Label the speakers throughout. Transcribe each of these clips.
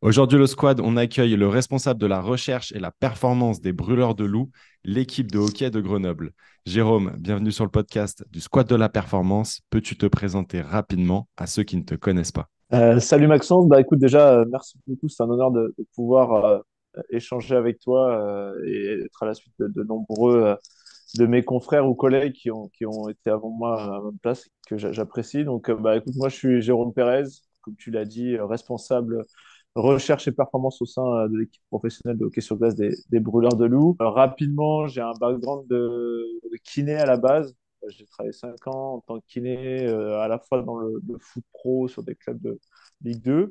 Speaker 1: Aujourd'hui, le squad, on accueille le responsable de la recherche et la performance des Brûleurs de Loups, l'équipe de hockey de Grenoble. Jérôme, bienvenue sur le podcast du squad de la performance. Peux-tu te présenter rapidement à ceux qui ne te connaissent pas?
Speaker 2: Salut Maxence, bah écoute déjà merci beaucoup, c'est un honneur de pouvoir échanger avec toi et être à la suite de nombreux de mes confrères ou collègues qui ont été avant moi à ma place que j'apprécie. Donc bah écoute, moi je suis Jérôme Pérez, comme tu l'as dit, responsable recherche et performance au sein de l'équipe professionnelle de hockey sur glace des Brûleurs de Loups. Rapidement, j'ai un background de kiné à la base. J'ai travaillé 5 ans en tant que kiné, à la fois dans le foot pro sur des clubs de Ligue 2.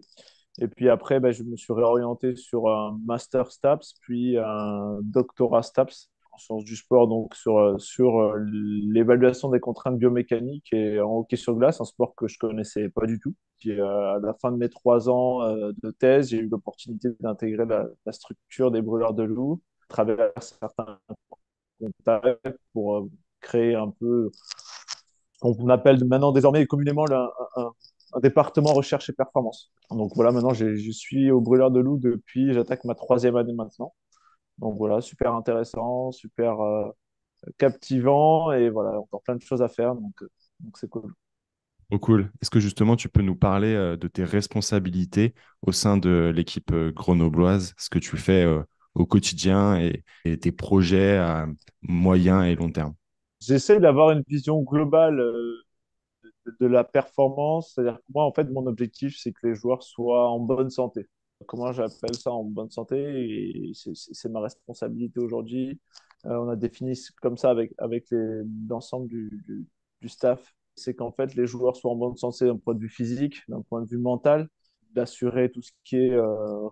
Speaker 2: Et puis après, bah, je me suis réorienté sur un master STAPS, puis un doctorat STAPS en sciences du sport, donc sur l'évaluation des contraintes biomécaniques et en hockey sur glace, un sport que je connaissais pas du tout. Puis, à la fin de mes 3 ans de thèse, j'ai eu l'opportunité d'intégrer la structure des Brûleurs de Loups, à travers certains contacts pour créer un peu qu'on appelle maintenant désormais communément un département recherche et performance. Donc voilà, maintenant je suis au Brûleur de Loup depuis, j'attaque ma troisième année maintenant. Donc voilà, super intéressant, super captivant et voilà, encore plein de choses à faire. Donc c'est cool.
Speaker 1: Oh cool. Est-ce que justement tu peux nous parler de tes responsabilités au sein de l'équipe grenobloise, ce que tu fais au quotidien et tes projets à moyen et long terme?
Speaker 2: J'essaie d'avoir une vision globale de la performance. C'est-à-dire que moi, en fait, mon objectif, c'est que les joueurs soient en bonne santé. Comment j'appelle ça en bonne santé? Et c'est ma responsabilité aujourd'hui. On a défini comme ça avec l'ensemble du staff. C'est qu'en fait, les joueurs soient en bonne santé d'un point de vue physique, d'un point de vue mental, d'assurer tout ce qui est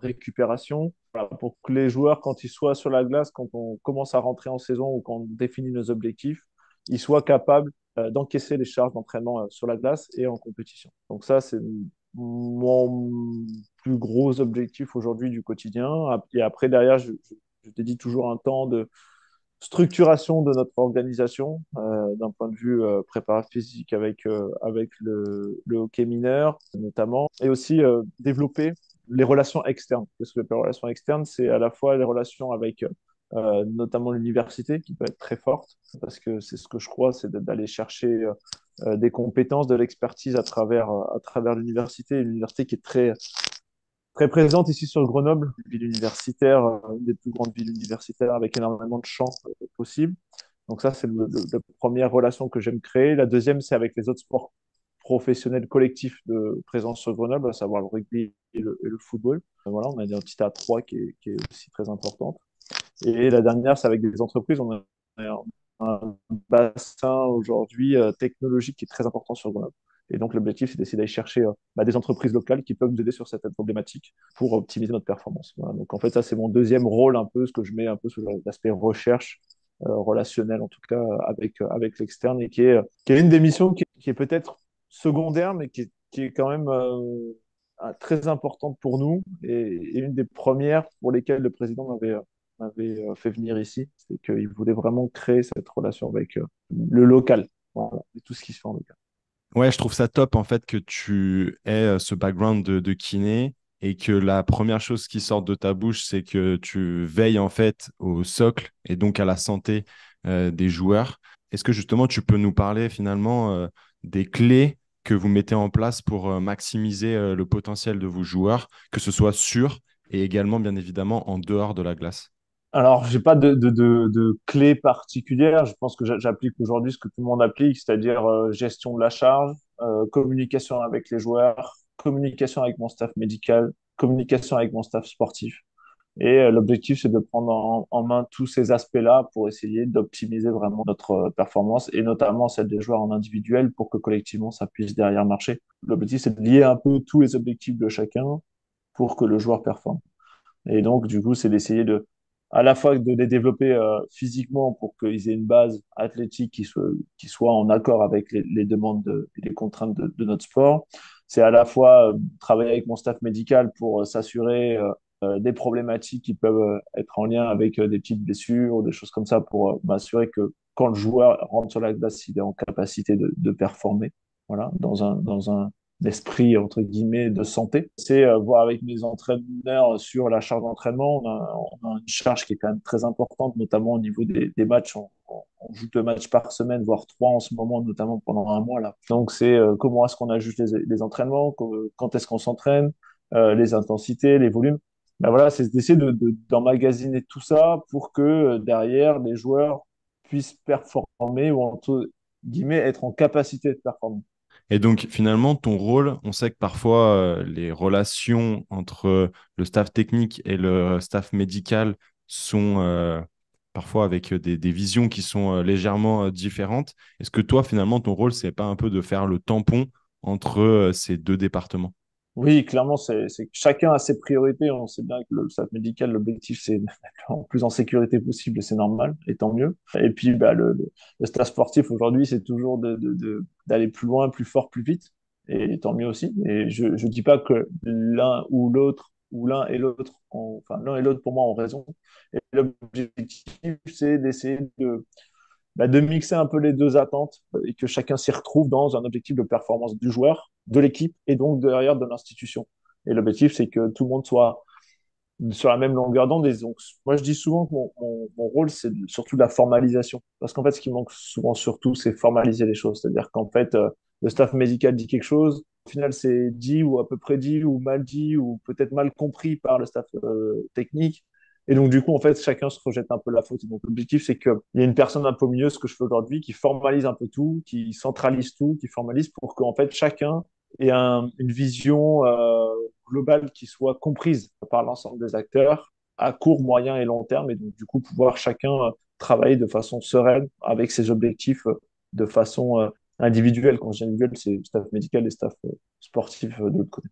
Speaker 2: récupération. Voilà, pour que les joueurs, quand ils soient sur la glace, quand on commence à rentrer en saison ou quand on définit nos objectifs, ils soient capables d'encaisser les charges d'entraînement sur la glace et en compétition. Donc ça, c'est mon plus gros objectif aujourd'hui du quotidien. Et après, derrière, je dédie toujours un temps de structuration de notre organisation d'un point de vue préparation physique avec le hockey mineur notamment, et aussi développer les relations externes. Parce que les relations externes, c'est à la fois les relations avec notamment l'université qui peut être très forte, parce que c'est ce que je crois, c'est d'aller chercher des compétences, de l'expertise à travers l'université, une université qui est très présente ici sur Grenoble, une ville universitaire, une des plus grandes villes universitaires avec énormément de champs possibles. Donc ça, c'est la première relation que j'aime créer. La deuxième, c'est avec les autres sports professionnels collectifs de présence sur Grenoble, à savoir le rugby et le football. Voilà, on a une identité à trois qui est aussi très importante. Et la dernière, c'est avec des entreprises. On a un bassin aujourd'hui technologique qui est très important sur Grenoble. Et donc, l'objectif, c'est d'essayer d'aller chercher des entreprises locales qui peuvent nous aider sur certaines problématiques pour optimiser notre performance. Voilà. Donc, en fait, ça, c'est mon deuxième rôle, un peu, ce que je mets un peu sur l'aspect recherche relationnelle, en tout cas, avec l'externe, et qui est une des missions qui est peut-être secondaire, mais qui est quand même très importante pour nous et une des premières pour lesquelles le président m'avait fait venir ici. C'est qu'il voulait vraiment créer cette relation avec le local, voilà, et tout ce qui se fait en local.
Speaker 1: Ouais, je trouve ça top en fait que tu aies ce background de kiné et que la première chose qui sort de ta bouche, c'est que tu veilles en fait au socle et donc à la santé des joueurs. Est-ce que justement tu peux nous parler finalement des clés que vous mettez en place pour maximiser le potentiel de vos joueurs, que ce soit sur et également bien évidemment en dehors de la glace?
Speaker 2: Alors, j'ai pas de clé particulière. Je pense que j'applique aujourd'hui ce que tout le monde applique, c'est-à-dire gestion de la charge, communication avec les joueurs, communication avec mon staff médical, communication avec mon staff sportif. Et l'objectif, c'est de prendre en main tous ces aspects-là pour essayer d'optimiser vraiment notre performance et notamment celle des joueurs en individuel pour que collectivement, ça puisse derrière marcher. L'objectif, c'est de lier un peu tous les objectifs de chacun pour que le joueur performe. Et donc, du coup, c'est d'essayer à la fois de les développer physiquement pour qu'ils aient une base athlétique qui soit en accord avec les demandes et les contraintes de notre sport. C'est à la fois travailler avec mon staff médical pour s'assurer des problématiques qui peuvent être en lien avec des petites blessures ou des choses comme ça pour m'assurer que quand le joueur rentre sur la glace, il est en capacité de performer, voilà, d'esprit, entre guillemets, de santé. C'est voir avec mes entraîneurs sur la charge d'entraînement. On a une charge qui est quand même très importante, notamment au niveau des matchs. On joue 2 matchs par semaine, voire 3 en ce moment, notamment pendant un mois là. Donc c'est comment est-ce qu'on ajuste les entraînements, quand est-ce qu'on s'entraîne, les intensités, les volumes. Ben voilà, c'est d'essayer d'emmagasiner tout ça pour que derrière les joueurs puissent performer ou entre guillemets être en capacité de performer.
Speaker 1: Et donc, finalement, ton rôle, on sait que parfois, les relations entre le staff technique et le staff médical sont parfois avec des visions qui sont légèrement différentes. Est-ce que toi, finalement, ton rôle, c'est pas un peu de faire le tampon entre ces deux départements?
Speaker 2: Oui, clairement, c'est que chacun a ses priorités. On sait bien que le staff médical, l'objectif, c'est d'être en plus en sécurité possible, et c'est normal, et tant mieux. Et puis, bah, le staff sportif, aujourd'hui, c'est toujours d'aller plus loin, plus fort, plus vite, et tant mieux aussi. Et je ne dis pas que l'un ou l'autre, ou l'un et l'autre, enfin, l'un et l'autre, pour moi, ont raison. Et l'objectif, c'est d'essayer de mixer un peu les deux attentes et que chacun s'y retrouve dans un objectif de performance du joueur, de l'équipe et donc derrière de l'institution. Et l'objectif, c'est que tout le monde soit sur la même longueur d'onde. Et donc, moi, je dis souvent que mon rôle, c'est surtout de la formalisation. Parce qu'en fait, ce qui manque souvent surtout, c'est formaliser les choses. C'est-à-dire qu'en fait, le staff médical dit quelque chose, au final, c'est dit ou à peu près dit ou peut-être mal compris par le staff technique. Et donc, du coup, en fait, chacun se rejette un peu la faute. Et donc, l'objectif, c'est qu'il y ait une personne un peu au milieu, ce que je fais aujourd'hui, qui formalise un peu tout, qui centralise tout, qui formalise pour qu'en fait, chacun ait une vision globale qui soit comprise par l'ensemble des acteurs à court, moyen et long terme. Et donc, du coup, pouvoir chacun travailler de façon sereine avec ses objectifs de façon individuelle. Quand je dis individuelle, c'est staff médical et staff sportif de l'autre côté.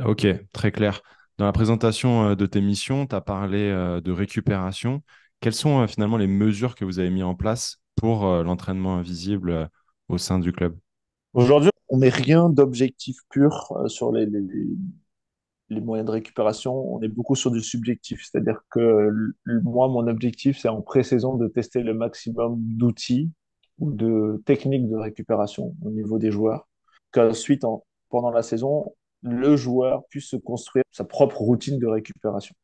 Speaker 1: Ok, très clair. Dans la présentation de tes missions, tu as parlé de récupération. Quelles sont finalement les mesures que vous avez mises en place pour l'entraînement invisible au sein du club?
Speaker 2: Aujourd'hui, on met rien d'objectif pur sur les moyens de récupération. On est beaucoup sur du subjectif. C'est-à-dire que moi, mon objectif, c'est en pré-saison de tester le maximum d'outils ou de techniques de récupération au niveau des joueurs. Qu'ensuite, pendant la saison, le joueur puisse se construire sa propre routine de récupération.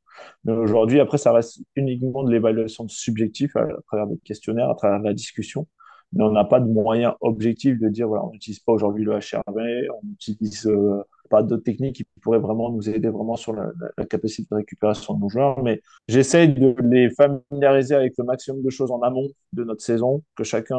Speaker 2: Mais aujourd'hui, après, ça reste uniquement de l'évaluation subjective à travers des questionnaires, à travers la discussion. Mais on n'a pas de moyen objectif de dire, voilà, on n'utilise pas aujourd'hui le HRV, on n'utilise pas d'autres techniques qui pourraient vraiment nous aider vraiment sur la capacité de récupération de nos joueurs. Mais j'essaye de les familiariser avec le maximum de choses en amont de notre saison, que chacun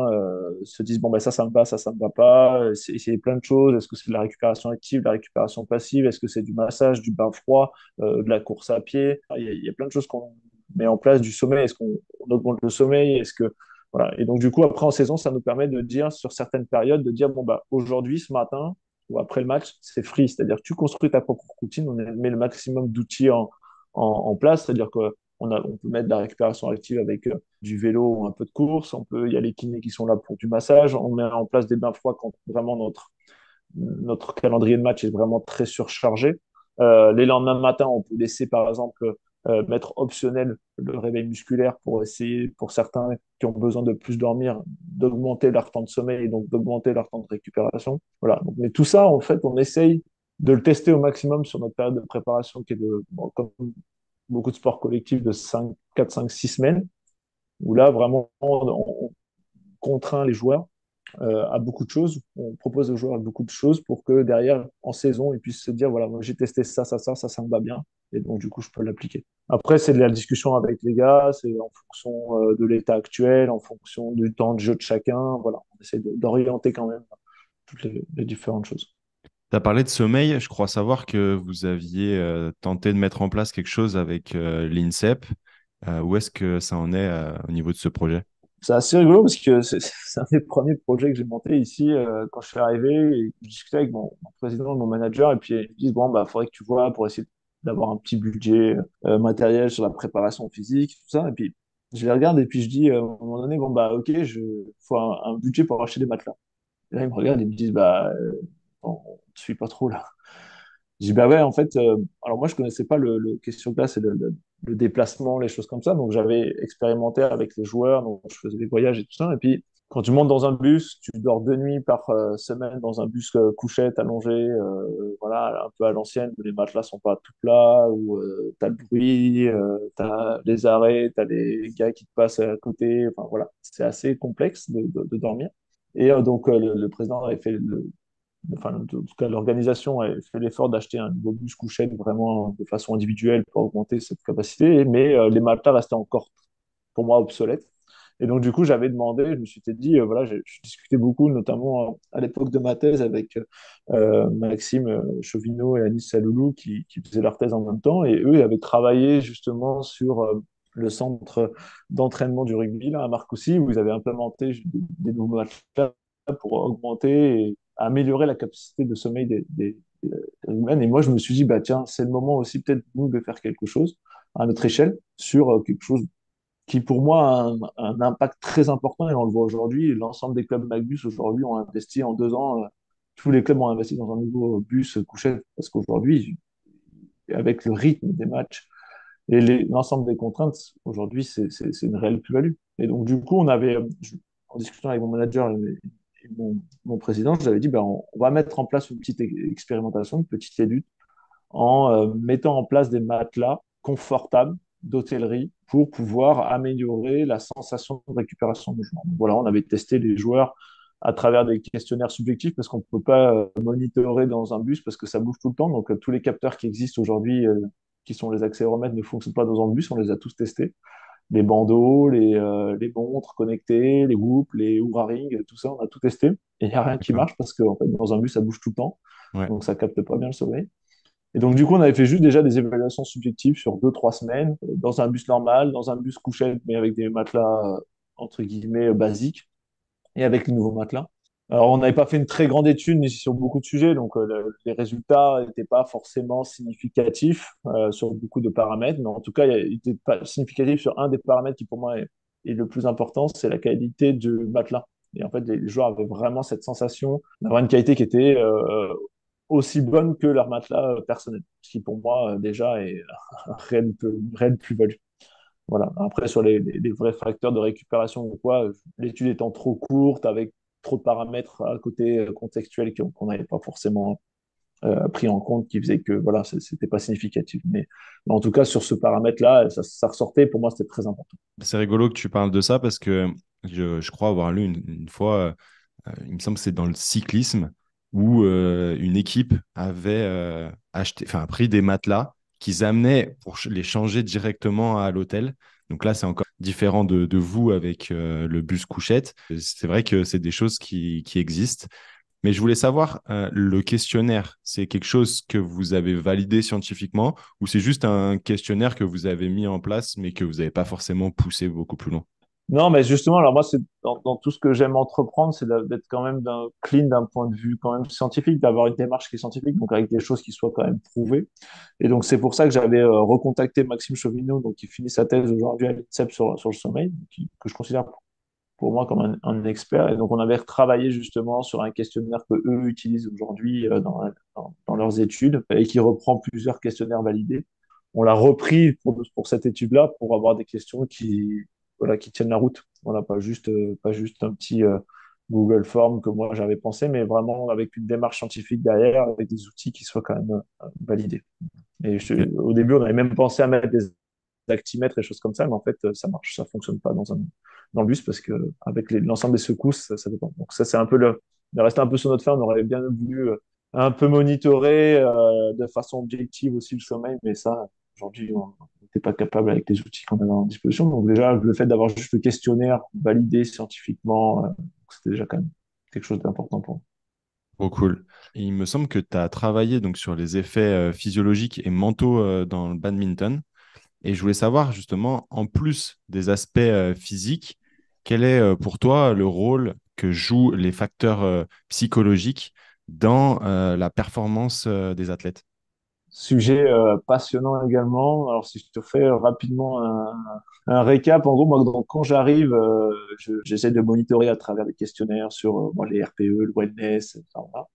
Speaker 2: se dise, bon, ben ça me va, ça me va pas, essayer plein de choses. Est-ce que c'est de la récupération active, de la récupération passive? Est-ce que c'est du massage, du bain froid, de la course à pied? Il y a plein de choses qu'on met en place, du sommeil. Est-ce qu'on augmente le sommeil? Est-ce que voilà. Et donc, du coup, après en saison, ça nous permet de dire sur certaines périodes, de dire, bon, bah, aujourd'hui, ce matin, ou après le match, c'est free. C'est-à-dire que tu construis ta propre routine, on met le maximum d'outils en place. C'est-à-dire on peut mettre de la récupération active avec du vélo ou un peu de course. Il y a les kinés qui sont là pour du massage. On met en place des bains froids quand vraiment notre calendrier de match est vraiment très surchargé. Les lendemains matin, on peut laisser par exemple mettre optionnel le réveil musculaire pour essayer, pour certains qui ont besoin de plus dormir, d'augmenter leur temps de sommeil et donc d'augmenter leur temps de récupération. Voilà. Donc, mais tout ça, en fait, on essaye de le tester au maximum sur notre période de préparation qui est bon, comme beaucoup de sports collectifs, de 4, 5, 6 semaines, où là, vraiment, on contraint les joueurs à beaucoup de choses. On propose aux joueurs beaucoup de choses pour que derrière, en saison, ils puissent se dire, voilà, moi j'ai testé ça me va bien. Et donc, du coup, je peux l'appliquer. Après, c'est de la discussion avec les gars, c'est en fonction de l'état actuel, en fonction du temps de jeu de chacun. Voilà, on essaie d'orienter quand même toutes les différentes choses.
Speaker 1: Tu as parlé de sommeil. Je crois savoir que vous aviez tenté de mettre en place quelque chose avec l'INSEP. Où est-ce que ça en est au niveau de ce projet?
Speaker 2: C'est assez rigolo parce que c'est un des premiers projets que j'ai monté ici quand je suis arrivé et que je discutais avec mon président, mon manager, et puis ils me disent, bon, bah, faudrait que tu vois pour essayer d'avoir un petit budget matériel sur la préparation physique, tout ça. Et puis je les regarde et puis je dis à un moment donné, bon, bah, ok, faut un budget pour acheter des matelas. Et là, ils me regardent et me disent, bah, on ne suit pas trop là. Je dis, bah ouais, en fait, alors moi, je connaissais pas le question de classe et le déplacement, les choses comme ça. Donc, j'avais expérimenté avec les joueurs, donc je faisais des voyages et tout ça. Et puis, quand tu montes dans un bus, tu dors 2 nuits par semaine dans un bus couchette, allongé, voilà, un peu à l'ancienne, où les matelas sont pas tout plats, où tu as le bruit, tu as les arrêts, tu as les gars qui te passent à côté. Enfin, voilà, c'est assez complexe de dormir. Et donc, le président avait fait enfin, en tout cas, l'organisation a fait l'effort d'acheter un nouveau bus couchette vraiment de façon individuelle pour augmenter cette capacité, mais les matelas restaient encore pour moi obsolètes. Et donc, du coup, j'avais demandé, je me suis dit, voilà, je discutais beaucoup, notamment à l'époque de ma thèse avec Maxime Chauvineau et Anis Saloulou qui faisaient leur thèse en même temps. Et eux, ils avaient travaillé justement sur le centre d'entraînement du rugby là, à Marcoussis, où ils avaient implémenté des nouveaux matelas pour augmenter et améliorer la capacité de sommeil des humains. Et moi, je me suis dit, bah, tiens, c'est le moment aussi peut-être nous de faire quelque chose à notre échelle sur quelque chose qui pour moi a un impact très important et on le voit aujourd'hui. L'ensemble des clubs Magnus aujourd'hui ont investi en 2 ans. Tous les clubs ont investi dans un nouveau bus couchette parce qu'aujourd'hui, avec le rythme des matchs et l'ensemble des contraintes, aujourd'hui, c'est une réelle plus-value. Et donc, du coup, en discutant avec mon manager et mon président, je lui avais dit, ben, on va mettre en place une petite expérimentation, une petite étude en mettant en place des matelas confortables d'hôtellerie pour pouvoir améliorer la sensation de récupération du joueur. Donc voilà, on avait testé les joueurs à travers des questionnaires subjectifs parce qu'on ne peut pas monitorer dans un bus parce que ça bouge tout le temps. Donc tous les capteurs qui existent aujourd'hui, qui sont les accéléromètres, ne fonctionnent pas dans un bus. On les a tous testés. Les bandeaux, les montres connectées, les whoops, les Oura Ring, tout ça, on a tout testé. Et il n'y a rien qui
Speaker 1: D'accord.
Speaker 2: marche parce que en fait, dans un bus, ça bouge tout le temps.
Speaker 1: Ouais.
Speaker 2: Donc ça capte pas bien le sommeil. Et donc, du coup, on avait fait juste déjà des évaluations subjectives sur 2, 3 semaines, dans un bus normal, dans un bus couchette, mais avec des matelas, entre guillemets, basiques, et avec les nouveaux matelas. Alors, on n'avait pas fait une très grande étude ni sur beaucoup de sujets, donc les résultats n'étaient pas forcément significatifs sur beaucoup de paramètres, mais en tout cas, il était pas significatif sur un des paramètres qui, pour moi, est le plus important, c'est la qualité du matelas. Et en fait, les joueurs avaient vraiment cette sensation d'avoir une qualité qui était aussi bonne que leur matelas personnel, ce qui pour moi déjà est une réelle plus-value. Voilà. Après, sur les vrais facteurs de récupération ou quoi, l'étude étant trop courte, avec trop de paramètres à côté contextuels qu'on n'avait pas forcément pris en compte, qui faisaient que voilà, c'était pas significatif. Mais en tout cas, sur ce paramètre-là, ça ressortait. Pour moi, c'était très important.
Speaker 1: C'est rigolo que tu parles de ça parce que je crois avoir lu une fois, il me semble que c'est dans le cyclisme, où une équipe avait enfin, pris des matelas qu'ils amenaient pour les changer directement à l'hôtel. Donc là, c'est encore différent de vous avec le bus couchette. C'est vrai que c'est des choses qui existent. Mais je voulais savoir, le questionnaire, c'est quelque chose que vous avez validé scientifiquement ou c'est juste un questionnaire que vous avez mis en place mais que vous n'avez pas forcément poussé beaucoup plus loin?
Speaker 2: Non, mais justement, alors moi, c'est dans tout ce que j'aime entreprendre, c'est d'être quand même clean d'un point de vue quand même scientifique, d'avoir une démarche qui est scientifique, donc avec des choses qui soient quand même prouvées. Et donc, c'est pour ça que j'avais recontacté Maxime Chauvineau, donc qui finit sa thèse aujourd'hui à l'INSEP sur le sommeil, que je considère pour moi comme un expert. Et donc, on avait retravaillé justement sur un questionnaire que eux utilisent aujourd'hui dans leurs études et qui reprend plusieurs questionnaires validés. On l'a repris pour cette étude-là pour avoir des questions voilà, qui tiennent la route. Voilà, pas juste un petit Google Form que moi j'avais pensé, mais vraiment avec une démarche scientifique derrière, avec des outils qui soient quand même validés. Et
Speaker 1: Ok.
Speaker 2: au début, on avait même pensé à mettre des actimètres et choses comme ça, mais en fait, ça marche, ça fonctionne pas dans le bus parce que avec l'ensemble des secousses, ça dépend. Donc ça, c'est un peu de rester un peu sur notre fin. On aurait bien voulu un peu monitorer de façon objective aussi le sommeil, mais ça, aujourd'hui, on n'était pas capable avec les outils qu'on avait en disposition. Donc déjà, le fait d'avoir juste le questionnaire validé scientifiquement, c'était déjà quand même quelque chose d'important pour nous.
Speaker 1: Trop cool. Et il me semble que tu as travaillé donc, sur les effets physiologiques et mentaux dans le badminton. Et je voulais savoir justement, en plus des aspects physiques, quel est pour toi le rôle que jouent les facteurs psychologiques dans la performance des athlètes?
Speaker 2: Sujet passionnant également. Alors, si je te fais rapidement un récap, en gros, moi, donc, quand j'arrive, j'essaie de monitorer à travers des questionnaires sur bon, les RPE, le wellness, etc. Voilà.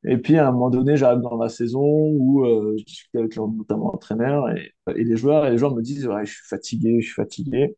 Speaker 2: Et puis, à un moment donné, j'arrive dans la saison où je discute avec notamment l'entraîneur et les joueurs me disent, ouais, je suis fatigué, je suis fatigué.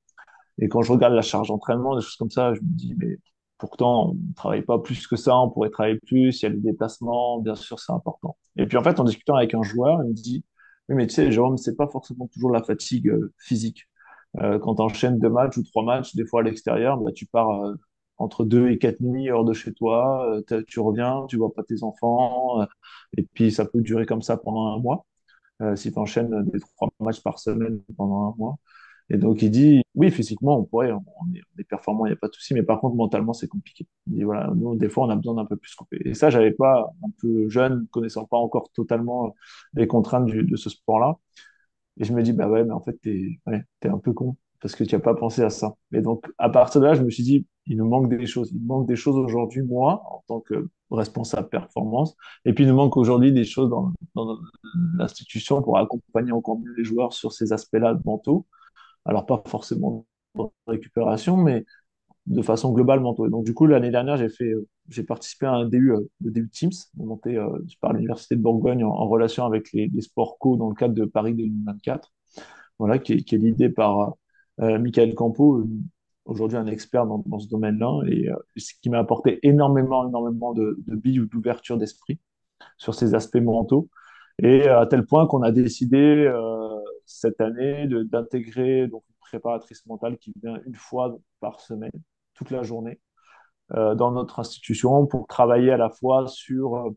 Speaker 2: Et quand je regarde la charge d'entraînement, des choses comme ça, je me dis, mais pourtant, on ne travaille pas plus que ça, on pourrait travailler plus, il y a les déplacements, bien sûr, c'est important. Et puis en fait, en discutant avec un joueur, il me dit, oui, mais tu sais, Jérôme, c'est pas forcément toujours la fatigue physique. Quand tu enchaînes 2 matchs ou 3 matchs, des fois à l'extérieur, bah, tu pars entre 2 et 4 nuits hors de chez toi, tu reviens, tu vois pas tes enfants, et puis ça peut durer comme ça pendant un mois, si tu enchaînes des 3 matchs par semaine pendant un mois. Et donc, il dit, oui, physiquement, on est performant, il n'y a pas de souci, mais par contre, mentalement, c'est compliqué. Il dit, voilà, nous, des fois, on a besoin d'un peu plus couper. Et ça, j'avais pas, un peu jeune, connaissant pas encore totalement les contraintes de ce sport-là. Et je me dis, bah ouais, mais en fait, t'es un peu con, parce que tu n'as pas pensé à ça. Et donc, à partir de là, je me suis dit, il nous manque des choses. Il nous manque des choses aujourd'hui, moi, en tant que responsable performance. Et puis, il nous manque aujourd'hui des choses dans l'institution pour accompagner encore mieux les joueurs sur ces aspects-là mentaux. Alors, pas forcément de récupération, mais de façon globale mentaux. Et donc, du coup, l'année dernière, j'ai participé à un DU, le DU Teams, monté par l'Université de Bourgogne en relation avec les sports co dans le cadre de Paris 2024, voilà, qui est l'idée par Michael Campo, aujourd'hui un expert dans ce domaine-là, et ce qui m'a apporté énormément, énormément de billes ou d'ouverture d'esprit sur ces aspects mentaux. Et à tel point qu'on a décidé cette année d'intégrer donc une préparatrice mentale qui vient une fois par semaine, toute la journée, dans notre institution pour travailler à la fois sur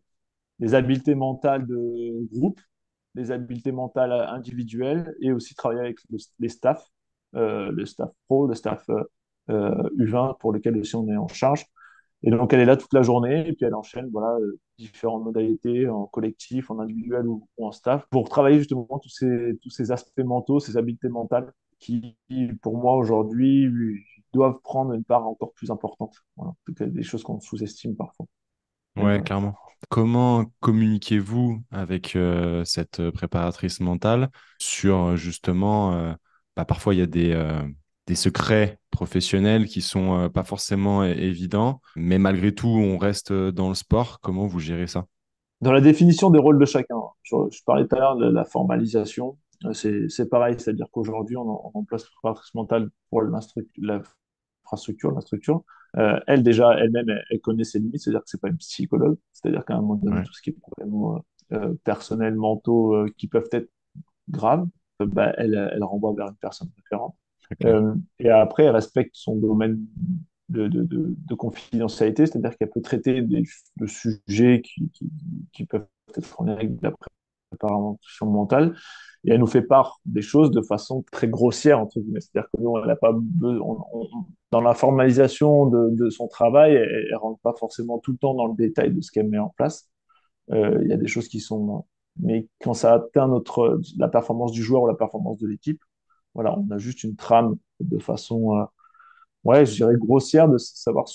Speaker 2: les habiletés mentales de groupe, les habiletés mentales individuelles et aussi travailler avec les staffs, le staff pro, le staff U20 pour lequel aussi on est en charge. Et donc, elle est là toute la journée et puis elle enchaîne voilà, différentes modalités en collectif, en individuel ou en staff pour travailler justement tous ces aspects mentaux, ces habiletés mentales qui, pour moi, aujourd'hui, doivent prendre une part encore plus importante. Voilà. En tout cas, des choses qu'on sous-estime parfois. Et
Speaker 1: Ouais,
Speaker 2: voilà.
Speaker 1: clairement. Comment communiquez-vous avec cette préparatrice mentale sur justement, bah, parfois il y a des secrets professionnels qui sont pas forcément évidents, mais malgré tout, on reste dans le sport. Comment vous gérez ça?
Speaker 2: Dans la définition des rôles de chacun, je parlais tout à l'heure de la formalisation, c'est pareil, c'est-à-dire qu'aujourd'hui, on en place une préparatrice mentale pour l'infrastructure, la structure. Elle, déjà, elle-même, elle connaît ses limites, c'est-à-dire que c'est pas une psychologue, c'est-à-dire qu'à un moment donné,
Speaker 1: Ouais,
Speaker 2: tout ce qui est problèmes personnels, mentaux, qui peuvent être graves, bah, elle renvoie vers une personne référente.
Speaker 1: c'est clair.
Speaker 2: Et après, elle respecte son domaine de confidentialité, c'est-à-dire qu'elle peut traiter de sujets qui peuvent être en lien avec de la préparation mentale, et elle nous fait part des choses de façon très grossière, entre guillemets. C'est-à-dire que nous, elle n'a pas dans la formalisation de son travail, elle ne rentre pas forcément tout le temps dans le détail de ce qu'elle met en place. Il y a des choses qui sont... Mais quand ça atteint la performance du joueur ou la performance de l'équipe, voilà, on a juste une trame de façon ouais, je dirais grossière de savoir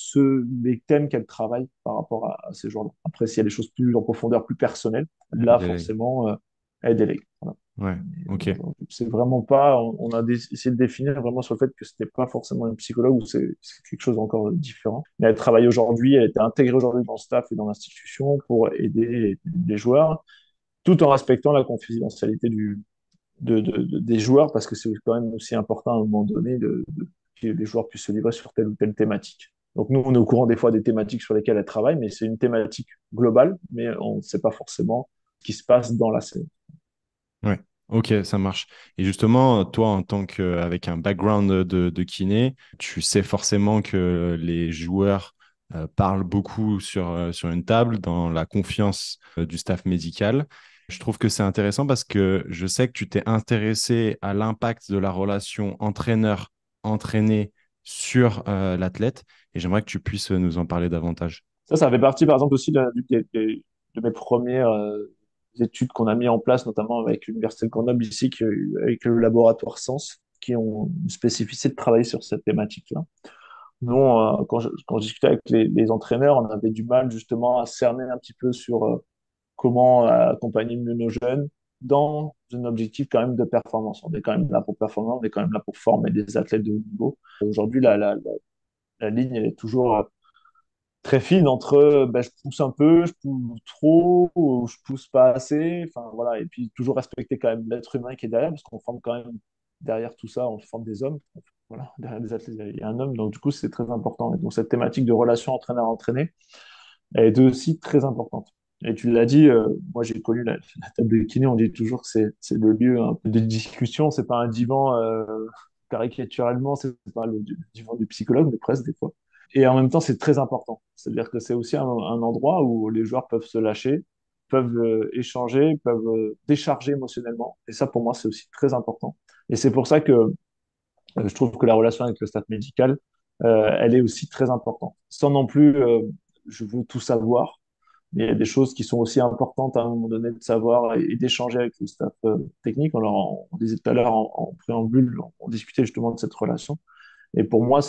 Speaker 2: les thèmes qu'elle travaille par rapport à ces gens-là. Après, s'il y a des choses plus en profondeur, plus personnelles,
Speaker 1: Elle
Speaker 2: là,
Speaker 1: délègue.
Speaker 2: forcément, elle délègue. Voilà.
Speaker 1: Ouais, ok.
Speaker 2: C'est vraiment pas, on a essayé de définir vraiment sur le fait que c'était pas forcément une psychologue ou c'est quelque chose encore différent. Mais elle travaille aujourd'hui, elle était intégrée aujourd'hui dans le staff et dans l'institution pour aider les joueurs, tout en respectant la confidentialité des joueurs, parce que c'est quand même aussi important à un moment donné que les joueurs puissent se livrer sur telle ou telle thématique. Donc nous, on est au courant des fois des thématiques sur lesquelles elle travaille, mais c'est une thématique globale, mais on ne sait pas forcément ce qui se passe dans la scène.
Speaker 1: Ouais, ok, ça marche. Et justement, toi, en tant qu'avec un background de kiné, tu sais forcément que les joueurs parlent beaucoup sur une table, dans la confiance du staff médical. Je trouve que c'est intéressant parce que je sais que tu t'es intéressé à l'impact de la relation entraîneur-entraîné sur l'athlète, et j'aimerais que tu puisses nous en parler davantage.
Speaker 2: Ça fait partie, par exemple, aussi de mes premières études qu'on a mis en place, notamment avec l'Université de Grenoble ici, avec le laboratoire Sens, qui ont une spécificité de travailler sur cette thématique-là. Nous, quand je discutais avec les entraîneurs, on avait du mal justement à cerner un petit peu sur comment accompagner mieux nos jeunes dans un objectif quand même de performance. On est quand même là pour performer, on est quand même là pour former des athlètes de haut niveau. Aujourd'hui, la ligne, elle est toujours très fine entre ben, je pousse un peu, je pousse trop, ou je pousse pas assez. Enfin, voilà. Et puis toujours respecter quand même l'être humain qui est derrière, parce qu'on forme quand même derrière tout ça, on forme des hommes. voilà, derrière les athlètes, il y a un homme. Donc, du coup, c'est très important. Et donc, cette thématique de relation entraîneur-entraîné, elle est aussi très importante. Et tu l'as dit, moi j'ai connu la table de kiné, on dit toujours que c'est le lieu un peu de discussion, c'est pas un divan caricaturalement, c'est pas le divan du psychologue, mais presque des fois. Et en même temps, c'est très important. C'est-à-dire que c'est aussi un endroit où les joueurs peuvent se lâcher, peuvent échanger, peuvent décharger émotionnellement. Et ça, pour moi, c'est aussi très important. Et c'est pour ça que je trouve que la relation avec le staff médical, elle est aussi très importante. Sans non plus, je veux tout savoir, mais il y a des choses qui sont aussi importantes à un moment donné de savoir et d'échanger avec le staff technique. On disait tout à l'heure en préambule, on discutait justement de cette relation. Et pour moi,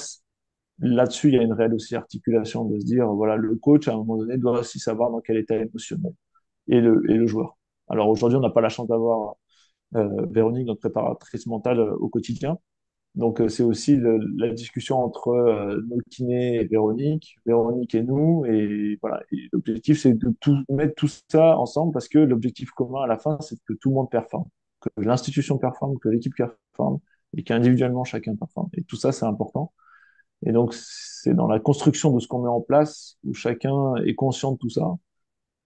Speaker 2: là-dessus, il y a une réelle aussi articulation de se dire, voilà, le coach, à un moment donné, doit aussi savoir dans quel état émotionnel et le joueur. Alors aujourd'hui, on n'a pas la chance d'avoir Véronique, notre préparatrice mentale au quotidien. Donc, c'est aussi la discussion entre nos kinés et Véronique, Véronique et nous. Et voilà. Et l'objectif, c'est de tout, mettre tout ça ensemble parce que l'objectif commun à la fin, c'est que tout le monde performe, que l'institution performe, que l'équipe performe et qu'individuellement, chacun performe. Et tout ça, c'est important. Et donc, c'est dans la construction de ce qu'on met en place où chacun est conscient de tout ça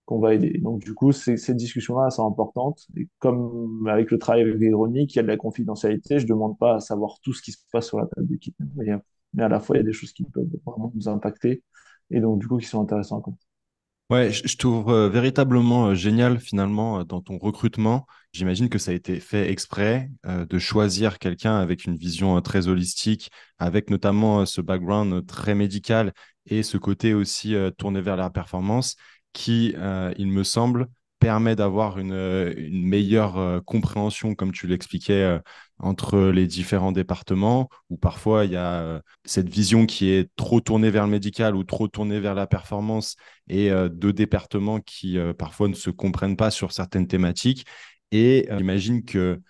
Speaker 2: qu'on va aider. Donc, du coup, ces discussions-là sont importantes. Et comme avec le travail avec Véronique, il y a de la confidentialité, je ne demande pas à savoir tout ce qui se passe sur la table d'équipe. Mais à la fois, il y a des choses qui peuvent vraiment nous impacter et donc, du coup, qui sont intéressantes.
Speaker 1: Ouais, je trouve véritablement génial finalement dans ton recrutement. J'imagine que ça a été fait exprès de choisir quelqu'un avec une vision très holistique, avec notamment ce background très médical et ce côté aussi tourné vers la performance qui, il me semble, permet d'avoir une meilleure compréhension, comme tu l'expliquais, entre les différents départements, où parfois il y a cette vision qui est trop tournée vers le médical ou trop tournée vers la performance et deux départements qui parfois ne se comprennent pas sur certaines thématiques. Et j'imagine que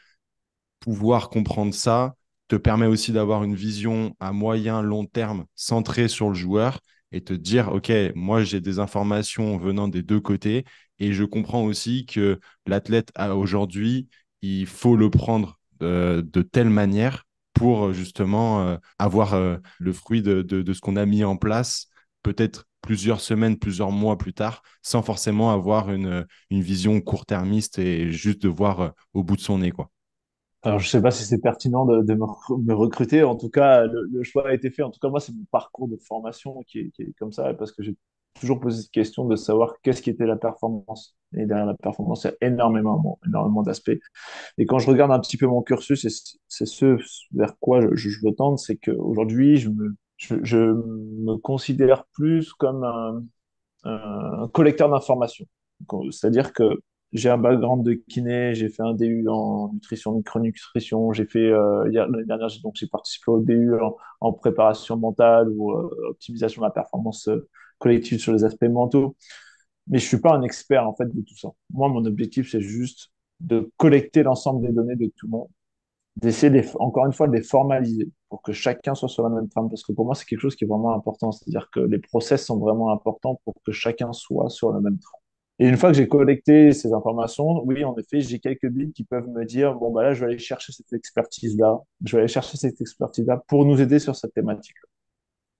Speaker 1: pouvoir comprendre ça te permet aussi d'avoir une vision à moyen, long terme centrée sur le joueur et te dire, OK, moi j'ai des informations venant des deux côtés et je comprends aussi que l'athlète aujourd'hui, il faut le prendre de telle manière pour justement avoir le fruit de ce qu'on a mis en place, peut-être plusieurs semaines, plusieurs mois plus tard, sans forcément avoir une vision court-termiste et juste de voir au bout de son nez, quoi.
Speaker 2: Alors, je ne sais pas si c'est pertinent de me recruter. En tout cas, le choix a été fait. En tout cas, moi, c'est mon parcours de formation qui est comme ça, parce que j'ai toujours posé cette question de savoir qu'est-ce qui était la performance. Et derrière la performance, il y a énormément, énormément d'aspects. Et quand je regarde un petit peu mon cursus, et c'est ce vers quoi je veux tendre, c'est qu'aujourd'hui, je me considère plus comme un collecteur d'informations. C'est-à-dire que j'ai un background de kiné, j'ai fait un DU en nutrition, micronutrition, j'ai fait, l'année dernière, j'ai participé au DU en préparation mentale ou optimisation de la performance collective sur les aspects mentaux. Mais je suis pas un expert, en fait, de tout ça. Moi, mon objectif, c'est juste de collecter l'ensemble des données de tout le monde, d'essayer, encore une fois, de les formaliser pour que chacun soit sur la même trame. Parce que pour moi, c'est quelque chose qui est vraiment important. C'est-à-dire que les process sont vraiment importants pour que chacun soit sur la même trame. Et une fois que j'ai collecté ces informations, oui, en effet, j'ai quelques billes qui peuvent me dire, bon, bah là, je vais aller chercher cette expertise-là, je vais aller chercher cette expertise-là pour nous aider sur cette thématique.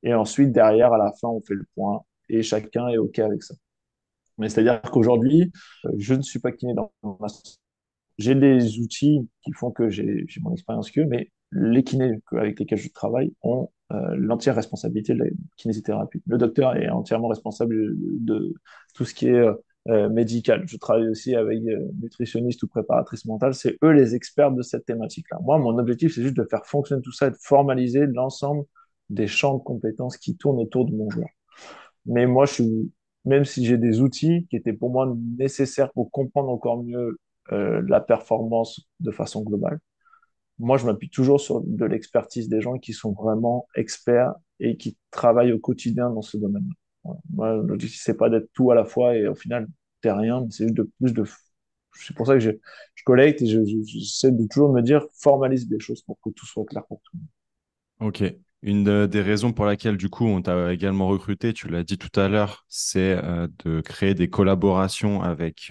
Speaker 2: Et ensuite, derrière, à la fin, on fait le point et chacun est OK avec ça. Mais c'est-à-dire qu'aujourd'hui, je ne suis pas kiné dans ma j'ai des outils qui font que j'ai mon expérience qu'eux, mais les kinés avec lesquels je travaille ont l'entière responsabilité de la kinésithérapie. Le docteur est entièrement responsable de tout ce qui est médical. Je travaille aussi avec nutritionnistes ou préparatrices mentales. C'est eux les experts de cette thématique-là. Moi, mon objectif, c'est juste de faire fonctionner tout ça et de formaliser l'ensemble des champs de compétences qui tournent autour de mon joueur. Mais moi, même si j'ai des outils qui étaient pour moi nécessaires pour comprendre encore mieux la performance de façon globale, moi, je m'appuie toujours sur de l'expertise des gens qui sont vraiment experts et qui travaillent au quotidien dans ce domaine-là. Voilà. Moi, l'objectif, c'est pas d'être tout à la fois et au final, t'es rien, mais c'est juste de plus de. C'est pour ça que je collecte et j'essaie de toujours me dire, formalise des choses pour que tout soit clair pour tout le monde.
Speaker 1: Ok. Une des raisons pour laquelle, du coup, on t'a également recruté, tu l'as dit tout à l'heure, c'est de créer des collaborations avec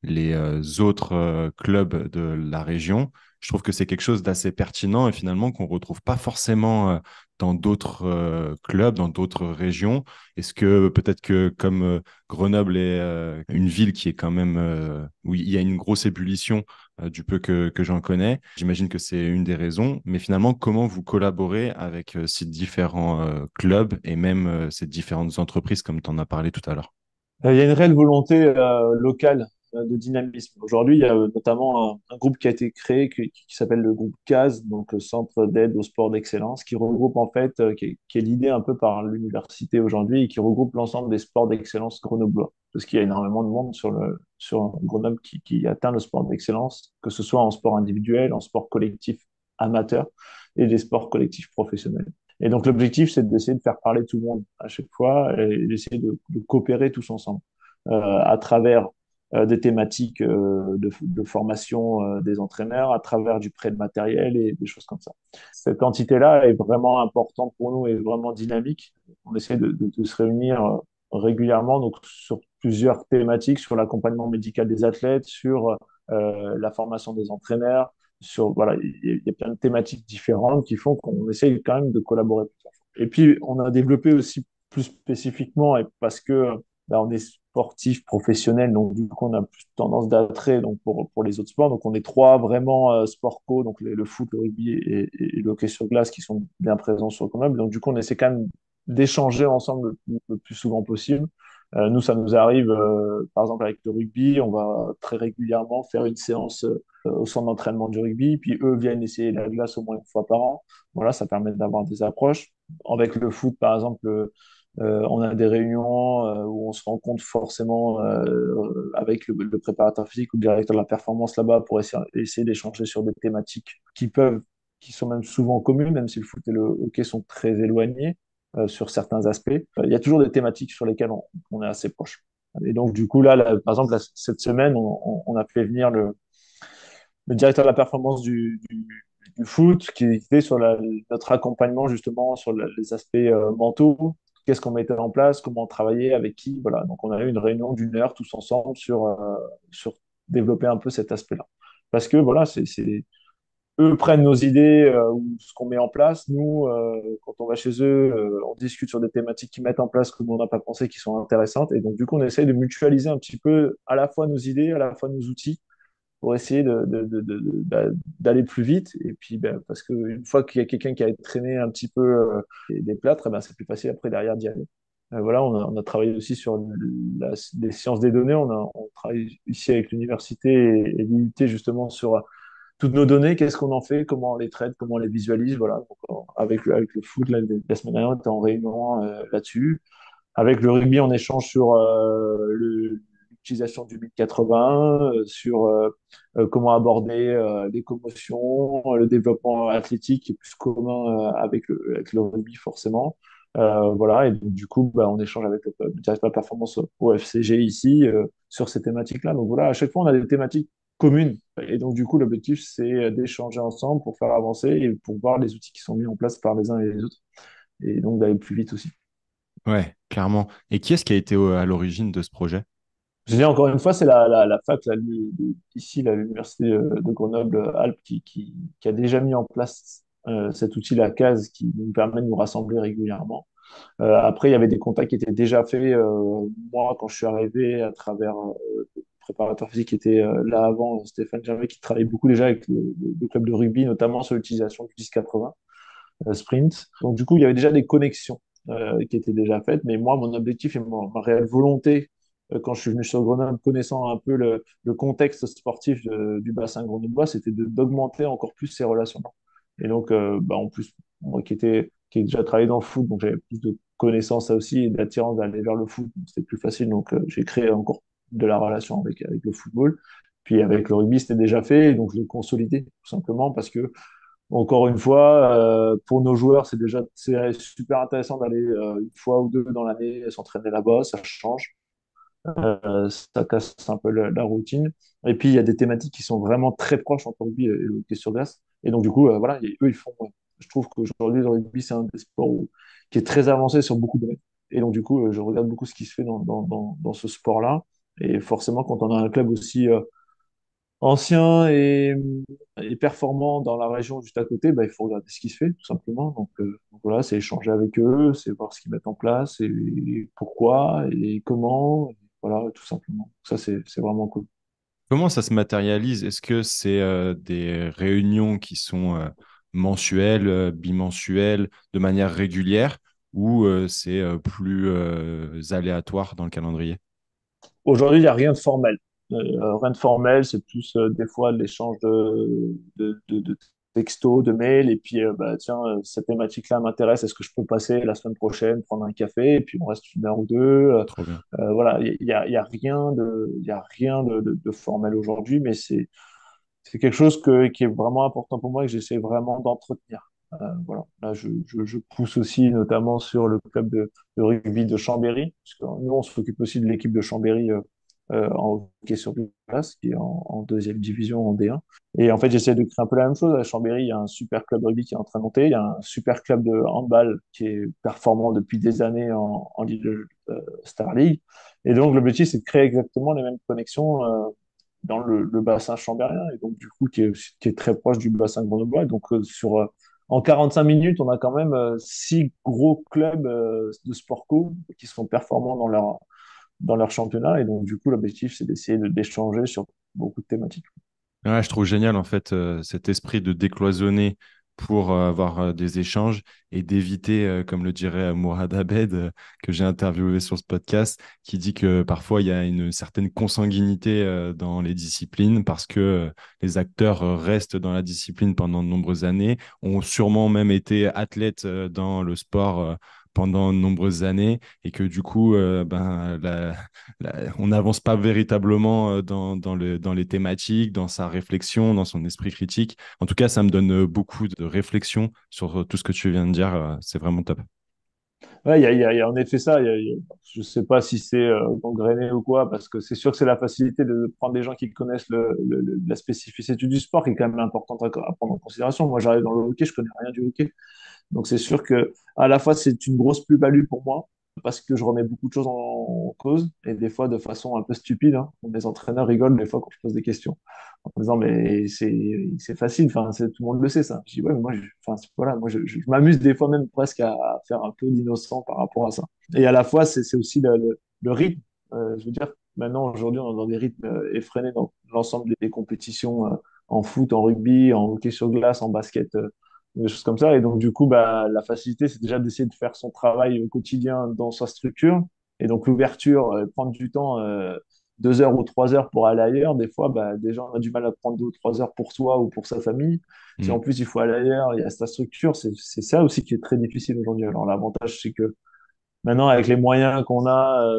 Speaker 1: les autres clubs de la région. je trouve que c'est quelque chose d'assez pertinent et finalement qu'on retrouve pas forcément dans d'autres clubs, dans d'autres régions. Est-ce que peut-être que comme Grenoble est une ville qui est quand même où il y a une grosse ébullition du peu que j'en connais, j'imagine que c'est une des raisons. Mais finalement, comment vous collaborez avec ces différents clubs et même ces différentes entreprises comme tu en as parlé tout à l'heure?
Speaker 2: Il y a une réelle volonté locale de dynamisme. Aujourd'hui, il y a notamment un groupe qui a été créé qui s'appelle le groupe CAS, donc Centre d'aide au sport d'excellence, qui regroupe en fait, qui est l'idée un peu par l'université aujourd'hui et qui regroupe l'ensemble des sports d'excellence grenoblois. Parce qu'il y a énormément de monde sur Grenoble qui atteint le sport d'excellence, que ce soit en sport individuel, en sport collectif amateur et des sports collectifs professionnels. Et donc l'objectif, c'est d'essayer de faire parler tout le monde à chaque fois et d'essayer de coopérer tous ensemble à travers des thématiques de formation des entraîneurs, à travers du prêt de matériel et des choses comme ça. Cette entité-là est vraiment importante pour nous et vraiment dynamique. On essaie de se réunir régulièrement donc sur plusieurs thématiques, sur l'accompagnement médical des athlètes, sur la formation des entraîneurs, sur voilà, il y a plein de thématiques différentes qui font qu'on essaye quand même de collaborer. Et puis on a développé aussi plus spécifiquement et parce que bah, on est sportif professionnel, donc du coup on a plus tendance d'attrait donc pour les autres sports. Donc on est trois vraiment sport co, donc le foot, le rugby et le hockey sur glace qui sont bien présents sur le Grenoble. Donc du coup on essaie quand même d'échanger ensemble le plus souvent possible. Nous, ça nous arrive, par exemple, avec le rugby, on va très régulièrement faire une séance au centre d'entraînement du rugby, puis eux viennent essayer la glace au moins une fois par an. Voilà, ça permet d'avoir des approches. Avec le foot, par exemple, on a des réunions où on se rencontre forcément avec le préparateur physique ou le directeur de la performance là-bas pour essayer d'échanger sur des thématiques qui sont même souvent communes, même si le foot et le hockey sont très éloignés sur certains aspects. Il y a toujours des thématiques sur lesquelles on est assez proche. Et donc, du coup, là par exemple, cette semaine, on a fait venir le directeur de la performance du foot qui était sur notre accompagnement justement sur les aspects mentaux. Qu'est-ce qu'on mettait en place, comment on travaillait, avec qui, voilà. Donc on a eu une réunion d'une heure tous ensemble sur développer un peu cet aspect-là. Parce que voilà, eux prennent nos idées ou ce qu'on met en place. Nous, quand on va chez eux, on discute sur des thématiques qu'ils mettent en place que nous on n'a pas pensé qui sont intéressantes. Et donc du coup, on essaye de mutualiser un petit peu à la fois nos idées, à la fois nos outils pour essayer d'aller plus vite. Et puis, ben, parce qu'une fois qu'il y a quelqu'un qui a traîné un petit peu des plâtres, eh ben, c'est plus facile après derrière d'y aller. Voilà, on a travaillé aussi sur les sciences des données. On travaille ici avec l'université et l'IUT justement sur toutes nos données, qu'est-ce qu'on en fait, comment on les traite, comment on les visualise. Voilà. Donc, avec le foot, la semaine dernière, on était en réunion là-dessus. Avec le rugby, on échange sur l'utilisation du 1080, sur comment aborder les commotions, le développement athlétique qui est plus commun avec le rugby forcément. Voilà, et donc, du coup, bah, on échange avec le directeur de la performance au FCG ici sur ces thématiques-là. Donc voilà, à chaque fois, on a des thématiques communes. Et donc, du coup, l'objectif, c'est d'échanger ensemble pour faire avancer et pour voir les outils qui sont mis en place par les uns et les autres. Et donc, d'aller plus vite aussi.
Speaker 1: Ouais, clairement. Et qui est-ce qui a été à l'origine de ce projet?
Speaker 2: Je dis encore une fois, c'est la fac ici, l'université de Grenoble-Alpes, qui a déjà mis en place cet outil, la case, qui nous permet de nous rassembler régulièrement. Après, il y avait des contacts qui étaient déjà faits, moi, quand je suis arrivé, à travers le préparateur physique qui était là avant, Stéphane Gervais, qui travaillait beaucoup déjà avec le club de rugby, notamment sur l'utilisation du 10-80 sprint. Donc, du coup, il y avait déjà des connexions qui étaient déjà faites. Mais moi, mon objectif et ma réelle volonté, quand je suis venu sur Grenoble, connaissant un peu le contexte sportif du bassin grenoblois, c'était d'augmenter encore plus ces relations. Et donc, bah, en plus, moi qui ai déjà travaillé dans le foot, donc j'avais plus de connaissances aussi et d'attirance d'aller vers le foot, c'était plus facile. Donc, j'ai créé encore de la relation avec le football. Puis avec le rugby, c'était déjà fait, et donc je l'ai consolidé tout simplement parce que encore une fois, pour nos joueurs, c'est super intéressant d'aller une fois ou deux dans l'année s'entraîner là-bas, ça change, ça casse un peu la routine. Et puis il y a des thématiques qui sont vraiment très proches entre le rugby et le hockey sur glace. Et donc du coup, voilà, eux ils font. Je trouve qu'aujourd'hui le rugby c'est un des sports qui est très avancé sur beaucoup de domaines. Et donc du coup, je regarde beaucoup ce qui se fait dans ce sport-là. Et forcément, quand on a un club aussi ancien et performant dans la région juste à côté, bah, il faut regarder ce qui se fait, tout simplement. Donc voilà, c'est échanger avec eux, c'est voir ce qu'ils mettent en place et pourquoi et comment. Et voilà, tout simplement. Ça, c'est vraiment cool.
Speaker 1: Comment ça se matérialise? Est-ce que c'est des réunions qui sont mensuelles, bimensuelles, de manière régulière, ou c'est plus aléatoire dans le calendrier?
Speaker 2: Aujourd'hui, il n'y a rien de formel. Rien de formel, c'est plus des fois de l'échange de textos, de mails, et puis bah, tiens, cette thématique-là m'intéresse, est-ce que je peux passer la semaine prochaine, prendre un café, et puis on reste une heure ou deux.
Speaker 1: Trop bien.
Speaker 2: Voilà, il y a rien de formel aujourd'hui, mais c'est quelque chose qui est vraiment important pour moi et que j'essaie vraiment d'entretenir. Voilà. Là, je pousse aussi notamment sur le club de rugby de Chambéry, parce que nous, on s'occupe aussi de l'équipe de Chambéry en hockey sur glace, qui est en deuxième division en D1. Et en fait, j'essaie de créer un peu la même chose. À Chambéry, il y a un super club de rugby qui est en train de monter, il y a un super club de handball qui est performant depuis des années en Ligue Star League. Et donc, l'objectif, c'est de créer exactement les mêmes connexions dans le bassin chambérien, et donc du coup qui est très proche du bassin grenoblois. Et donc en 45 minutes, on a quand même 6 gros clubs de sport co qui sont performants dans leur championnat. Et donc du coup, l'objectif, c'est d'essayer d'échanger sur beaucoup de thématiques.
Speaker 1: Ouais, je trouve génial en fait cet esprit de décloisonner pour avoir des échanges et d'éviter, comme le dirait Mourad Abed, que j'ai interviewé sur ce podcast, qui dit que parfois il y a une certaine consanguinité dans les disciplines parce que les acteurs restent dans la discipline pendant de nombreuses années, ont sûrement même été athlètes dans le sport pendant de nombreuses années et que du coup, on n'avance pas véritablement dans les thématiques, dans sa réflexion, dans son esprit critique. En tout cas, ça me donne beaucoup de réflexion sur tout ce que tu viens de dire. C'est vraiment top.
Speaker 2: Ouais, il y a en effet ça. Je sais pas si c'est gangréné ou quoi, parce que c'est sûr que c'est la facilité de prendre des gens qui connaissent la spécificité du sport qui est quand même importante à prendre en considération. Moi, j'arrive dans le hockey, je connais rien du hockey. Donc c'est sûr que à la fois c'est une grosse plus-value pour moi parce que je remets beaucoup de choses en cause et des fois de façon un peu stupide, hein. Les entraîneurs rigolent des fois quand je pose des questions en disant mais c'est facile, enfin tout le monde le sait ça. Je dis ouais mais moi enfin voilà moi je m'amuse des fois même presque à faire un peu d'innocent par rapport à ça. Et à la fois c'est aussi le rythme. Je veux dire maintenant aujourd'hui on est dans des rythmes effrénés dans l'ensemble des compétitions en foot, en rugby, en hockey sur glace, en basket. Des choses comme ça. Et donc, du coup, bah, la facilité, c'est déjà d'essayer de faire son travail au quotidien dans sa structure. Et donc, l'ouverture, prendre du temps, 2 heures ou 3 heures pour aller ailleurs, des fois, bah, des gens ont du mal à prendre 2 ou 3 heures pour soi ou pour sa famille. Si
Speaker 1: Mm.
Speaker 2: en plus il faut aller ailleurs, il y a sa structure, c'est ça aussi qui est très difficile aujourd'hui. Alors, l'avantage, c'est que maintenant, avec les moyens qu'on a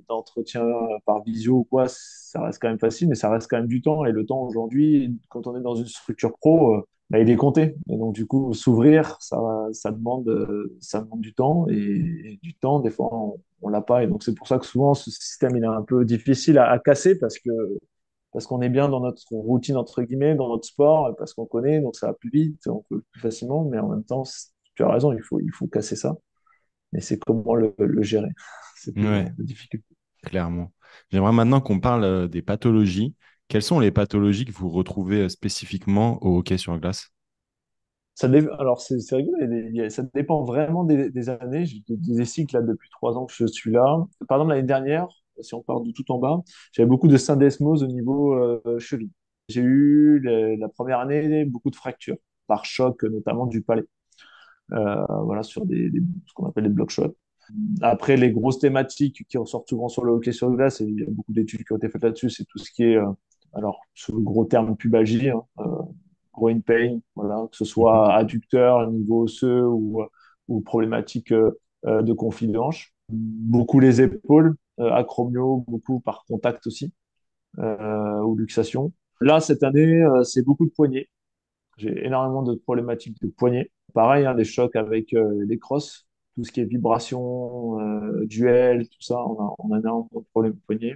Speaker 2: d'entretien par visio ou quoi, ça reste quand même facile, mais ça reste quand même du temps. Et le temps aujourd'hui, quand on est dans une structure pro, bah, il est compté. Et donc, du coup, s'ouvrir, ça demande du temps. Et du temps, des fois, on l'a pas. Et donc, c'est pour ça que souvent, ce système, il est un peu difficile à casser parce qu'on est bien dans notre routine, entre guillemets, dans notre sport, parce qu'on connaît, donc ça va plus vite, on peut plus facilement. Mais en même temps, tu as raison, il faut casser ça. Mais c'est comment le gérer. C'est plus
Speaker 1: Ouais,
Speaker 2: la difficulté.
Speaker 1: clairement. J'aimerais maintenant qu'on parle des pathologies. Quelles sont les pathologies que vous retrouvez spécifiquement au hockey sur glace?
Speaker 2: Alors, c'est rigolo, ça dépend vraiment des années. J'ai des cycles là, depuis 3 ans que je suis là. Par exemple, l'année dernière, si on part de tout en bas, j'avais beaucoup de syndesmose au niveau cheville. J'ai eu la première année beaucoup de fractures par choc, notamment du palais. Voilà, sur ce qu'on appelle les block shots. Après, les grosses thématiques qui ressortent souvent sur le hockey sur glace, et il y a beaucoup d'études qui ont été faites là-dessus, c'est tout ce qui est, alors, sous le gros terme pubalgie, hein, groin pain, voilà, que ce
Speaker 1: Mhm.
Speaker 2: soit adducteur, niveau osseux ou problématique de conflit de hanche. Beaucoup les épaules, acromiaux, beaucoup par contact aussi, ou luxation. Là, cette année, c'est beaucoup de poignets. J'ai énormément de problématiques de poignet. Pareil, hein, des chocs avec les crosses, tout ce qui est vibration, duel, tout ça, on a énormément de problèmes de poignet.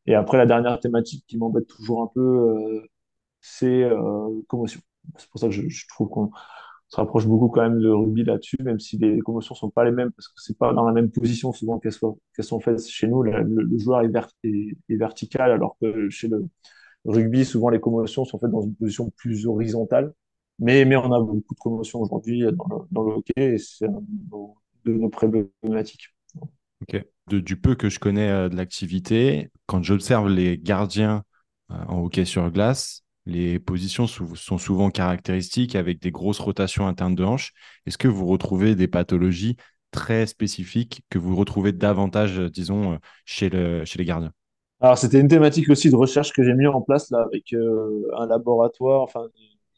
Speaker 2: Et après, la dernière thématique qui m'embête toujours un peu, c'est commotion. C'est pour ça que je trouve qu'on se rapproche beaucoup quand même de rugby là-dessus, même si les commotions sont pas les mêmes, parce que c'est pas dans la même position souvent qu'elles sont faites chez nous. Le joueur est vertical, alors que chez Rugby, souvent les commotions sont faites dans une position plus horizontale, mais on a beaucoup de commotions aujourd'hui dans le hockey et c'est de nos problématiques.
Speaker 1: Ok. Du peu que je connais de l'activité, quand j'observe les gardiens en hockey sur glace, les positions sont souvent caractéristiques avec des grosses rotations internes de hanches. Est-ce que vous retrouvez des pathologies très spécifiques que vous retrouvez davantage, disons, chez les gardiens?
Speaker 2: Alors, c'était une thématique aussi de recherche que j'ai mis en place là avec un laboratoire, enfin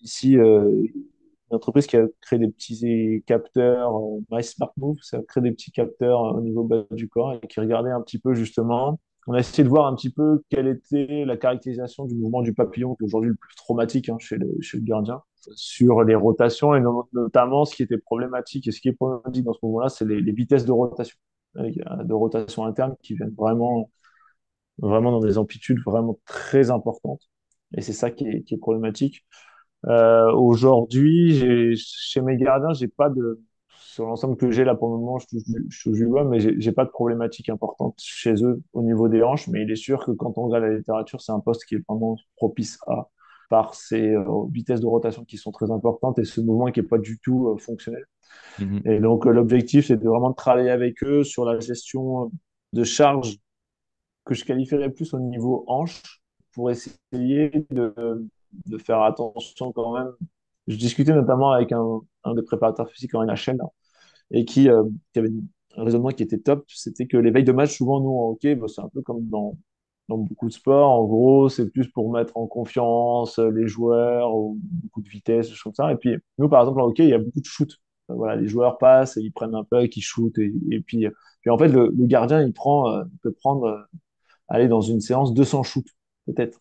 Speaker 2: ici une entreprise qui a créé des petits capteurs, MySmartMove, ça crée des petits capteurs au niveau bas du corps et qui regardait un petit peu justement. On a essayé de voir un petit peu quelle était la caractérisation du mouvement du papillon, qui est aujourd'hui le plus traumatique chez le gardien, sur les rotations et notamment ce qui était problématique et ce qui est problématique dans ce mouvement-là, c'est les vitesses de rotation interne qui viennent vraiment dans des amplitudes vraiment très importantes. Et c'est ça qui est problématique. Aujourd'hui, chez mes gardiens, j'ai pas de, sur l'ensemble que j'ai là pour le moment, je touche du bois, mais j'ai pas de problématique importante chez eux au niveau des hanches. Mais il est sûr que quand on regarde la littérature, c'est un poste qui est vraiment propice à, par ses vitesses de rotation qui sont très importantes et ce mouvement qui est pas du tout fonctionnel.
Speaker 1: Mhm.
Speaker 2: Et donc, l'objectif, c'est de vraiment travailler avec eux sur la gestion de charge que je qualifierais plus au niveau hanche pour essayer de faire attention quand même. Je discutais notamment avec un des préparateurs physiques en NHL là, et qui avait un raisonnement qui était top. C'était que les veilles de match, souvent, nous, en hockey, bah, c'est un peu comme dans beaucoup de sports. En gros, c'est plus pour mettre en confiance les joueurs, ou beaucoup de vitesse, des choses comme ça. Et puis, nous, par exemple, en hockey, il y a beaucoup de shoot. Voilà, les joueurs passent et ils prennent un puck, ils shootent. Et puis, en fait, le gardien, il peut prendre aller dans une séance 200 shoots, peut-être.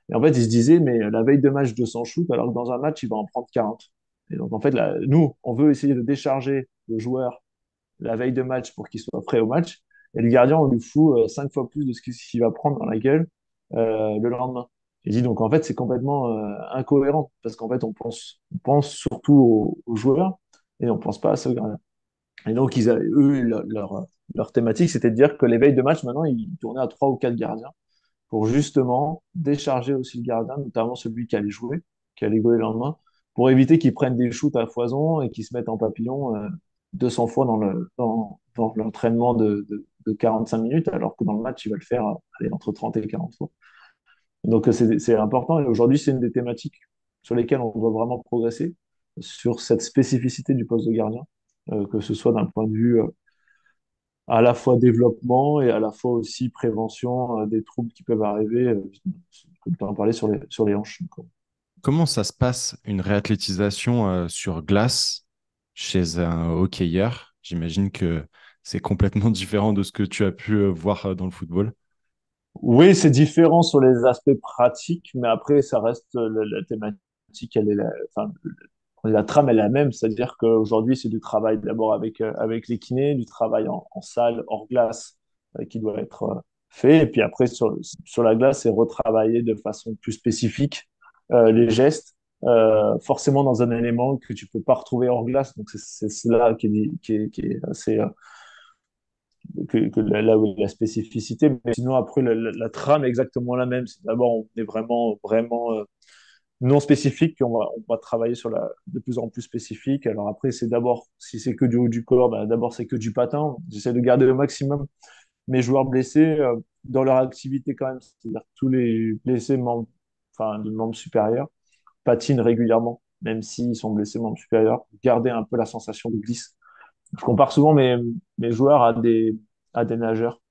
Speaker 2: Et en fait, il se disait, mais la veille de match 200 shoots, alors que dans un match, il va en prendre 40. Et donc, en fait, là, nous, on veut essayer de décharger le joueur la veille de match pour qu'il soit prêt au match. Et le gardien, on lui fout 5 fois plus de ce qu'il va prendre dans la gueule le lendemain. Il dit donc en fait c'est complètement incohérent parce qu'en fait on pense surtout aux joueurs et on pense pas à ce gardien. Et donc eux leur thématique c'était de dire que les veilles de match maintenant ils tournaient à 3 ou 4 gardiens pour justement décharger aussi le gardien, notamment celui qui allait jouer le lendemain, pour éviter qu'ils prennent des shoots à foison et qu'ils se mettent en papillon 200 fois dans l'entraînement de 45 minutes, alors que dans le match, il va le faire allez, entre 30 et 40 fois. Donc c'est important et aujourd'hui, c'est une des thématiques sur lesquelles on doit vraiment progresser, sur cette spécificité du poste de gardien, que ce soit d'un point de vue à la fois développement et à la fois aussi prévention des troubles qui peuvent arriver, comme tu en parlais sur les hanches. Quoi.
Speaker 1: Comment ça se passe une réathlétisation sur glace chez un hockeyeur? J'imagine que c'est complètement différent de ce que tu as pu voir dans le football.
Speaker 2: Oui, c'est différent sur les aspects pratiques, mais après, ça reste la thématique, enfin, la trame est la même, c'est-à-dire qu'aujourd'hui, c'est du travail d'abord avec les kinés, du travail en salle, hors glace, qui doit être fait, et puis après, sur la glace, c'est retravailler de façon plus spécifique les gestes, forcément dans un élément que tu peux pas retrouver hors glace, donc c'est cela qui est assez là où il y a la spécificité. Mais sinon, après, la trame est exactement la même. D'abord, on est vraiment non spécifique, puis on va travailler sur de plus en plus spécifique. Alors après, c'est d'abord, si c'est que du haut du corps, ben, d'abord, c'est que du patin. J'essaie de garder le maximum mes joueurs blessés dans leur activité quand même. C'est-à-dire que tous les blessés enfin, de membres supérieurs patinent régulièrement, même s'ils sont blessés membres supérieurs. Garder un peu la sensation de glisse. Je compare souvent mes joueurs à des nageurs.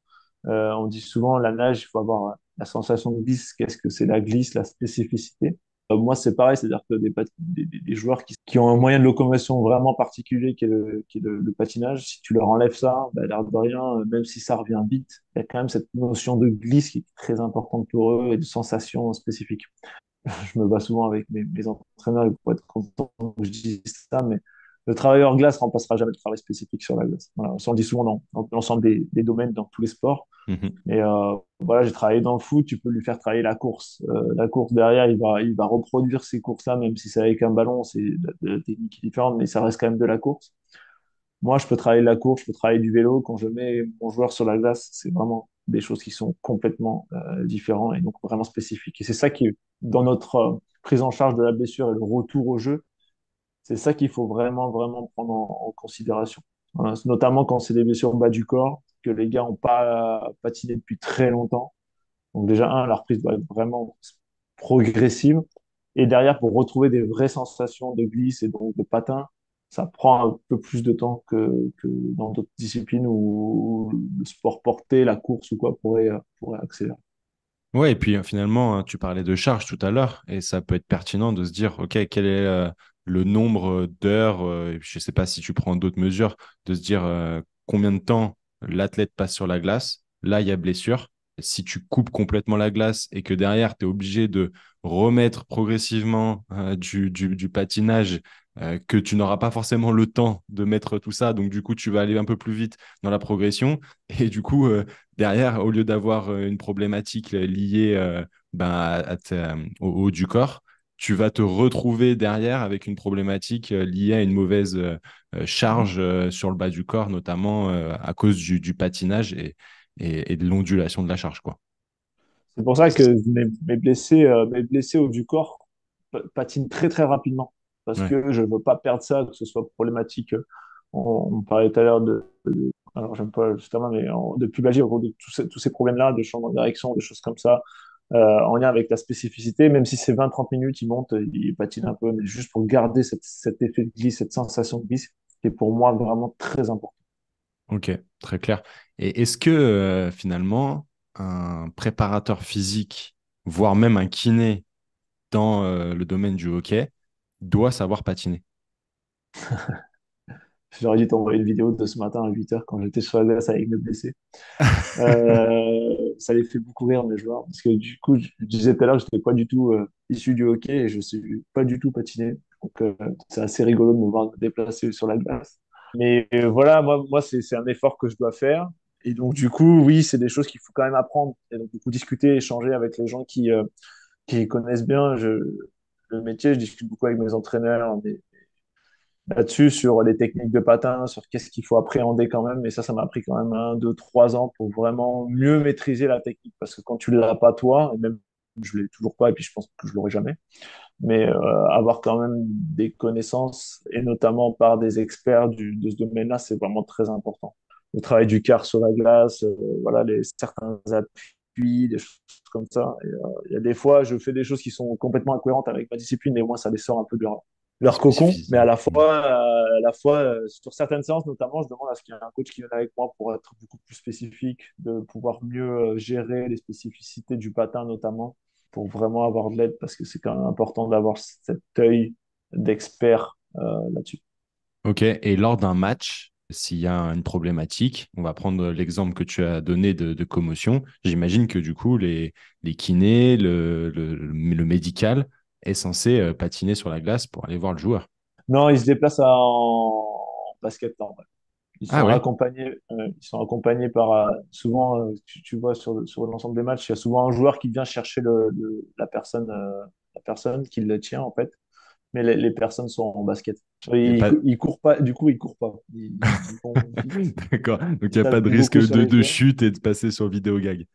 Speaker 2: On dit souvent la nage, il faut avoir la sensation de glisse. Qu'est-ce que c'est la glisse, la spécificité? Moi, c'est pareil, c'est-à-dire que des joueurs qui ont un moyen de locomotion vraiment particulier qui est le patinage, si tu leur enlèves ça, bah, l'air de rien, même si ça revient vite, il y a quand même cette notion de glisse qui est très importante pour eux et de sensation spécifique. Je me bats souvent avec mes entraîneurs pour être content que je dise ça, mais le travail hors glace remplacera jamais le travail spécifique sur la glace. Voilà, ça on dit souvent dans l'ensemble des domaines, dans tous les sports.
Speaker 1: Mhm.
Speaker 2: Et voilà, j'ai travaillé dans le foot, tu peux lui faire travailler la course. La course derrière, il va reproduire ces courses-là, même si c'est avec un ballon, c'est de la technique qui est différente, mais ça reste quand même de la course. Moi, je peux travailler la course, je peux travailler du vélo. Quand je mets mon joueur sur la glace, c'est vraiment des choses qui sont complètement différentes et donc vraiment spécifiques. Et c'est ça qui, dans notre prise en charge de la blessure et le retour au jeu, c'est ça qu'il faut vraiment, vraiment prendre en considération. Voilà, notamment quand c'est des blessures au bas du corps, que les gars n'ont pas patiné depuis très longtemps. Donc déjà, la reprise doit être vraiment progressive. Et derrière, pour retrouver des vraies sensations de glisse et donc de patin, ça prend un peu plus de temps que dans d'autres disciplines où le sport porté, la course ou quoi pourrait accélérer.
Speaker 1: Ouais, et puis finalement, tu parlais de charge tout à l'heure, et ça peut être pertinent de se dire, OK, quel est le nombre d'heures, je ne sais pas si tu prends d'autres mesures, de se dire combien de temps l'athlète passe sur la glace. Là, il y a blessure. Si tu coupes complètement la glace et que derrière, tu es obligé de remettre progressivement du patinage, que tu n'auras pas forcément le temps de mettre tout ça, donc du coup, tu vas aller un peu plus vite dans la progression, et du coup, derrière, au lieu d'avoir une problématique liée ben, au haut du corps, tu vas te retrouver derrière avec une problématique liée à une mauvaise charge sur le bas du corps, notamment à cause du patinage et de l'ondulation de la charge, quoi.
Speaker 2: C'est pour ça que mes blessés haut du corps patinent très très rapidement. Parce
Speaker 1: Ouais.
Speaker 2: que je ne veux pas perdre ça, que ce soit problématique. On parlait tout à l'heure alors j'aime pas justement, mais de pubalgie, en gros, de tous ces problèmes-là, de changement de direction, des choses comme ça, en lien avec la spécificité, même si c'est 20-30 minutes, il monte, il patine un peu, mais juste pour garder cet effet de glisse, cette sensation de glisse, qui est pour moi vraiment très important.
Speaker 1: Ok, très clair. Et est-ce que finalement, un préparateur physique, voire même un kiné dans le domaine du hockey, doit savoir patiner?
Speaker 2: J'aurais dû t'envoyer une vidéo de ce matin à 8 heures quand j'étais sur la glace avec mes blessés. Ça les fait beaucoup rire, mes joueurs, parce que du coup, je disais tout à l'heure, je n'étais pas du tout issu du hockey et je ne sais pas du tout patiner. Donc, c'est assez rigolo de me voir me déplacer sur la glace. Mais voilà, moi c'est un effort que je dois faire. Et donc, du coup, oui, c'est des choses qu'il faut quand même apprendre. Et donc, du coup, discuter, échanger avec les gens qui connaissent bien le métier. Je discute beaucoup avec mes entraîneurs, là-dessus, sur les techniques de patin, sur qu'est-ce qu'il faut appréhender quand même. Et ça m'a pris quand même 1, 2, 3 ans pour vraiment mieux maîtriser la technique. Parce que quand tu ne l'as pas toi, et même je ne l'ai toujours pas, et puis je pense que je ne l'aurai jamais, mais avoir quand même des connaissances, et notamment par des experts de ce domaine-là, c'est vraiment très important. Le travail du quart sur la glace, voilà, certains appuis, des choses comme ça. Et, il y a des fois, je fais des choses qui sont complètement incohérentes avec ma discipline, et moi, ça les sort un peu de leur cocon, mais
Speaker 1: Spécificité.
Speaker 2: à la fois sur certaines séances notamment, je demande à ce qu'il y ait un coach qui vienne avec moi pour être beaucoup plus spécifique, de pouvoir mieux gérer les spécificités du patin notamment, pour vraiment avoir de l'aide, parce que c'est quand même important d'avoir cet œil d'expert là-dessus.
Speaker 1: Ok, et lors d'un match, s'il y a une problématique, on va prendre l'exemple que tu as donné de commotion, j'imagine que du coup, les kinés, le médical est censé patiner sur la glace pour aller voir le joueur.
Speaker 2: Non, ils se déplacent en basket en vrai.
Speaker 1: Ah ouais?
Speaker 2: Ils sont accompagnés par souvent, tu vois sur l'ensemble des matchs, il y a souvent un joueur qui vient chercher la personne qui le tient en fait, mais les personnes sont en basket.
Speaker 1: Il y a pas...
Speaker 2: Ils courent pas, du coup ils courent pas.
Speaker 1: D'accord. Donc, il n'y
Speaker 2: Ils
Speaker 1: a pas de
Speaker 2: s'appuient
Speaker 1: risque
Speaker 2: beaucoup sur les
Speaker 1: de
Speaker 2: joueurs.
Speaker 1: chute et de passer sur vidéo gag.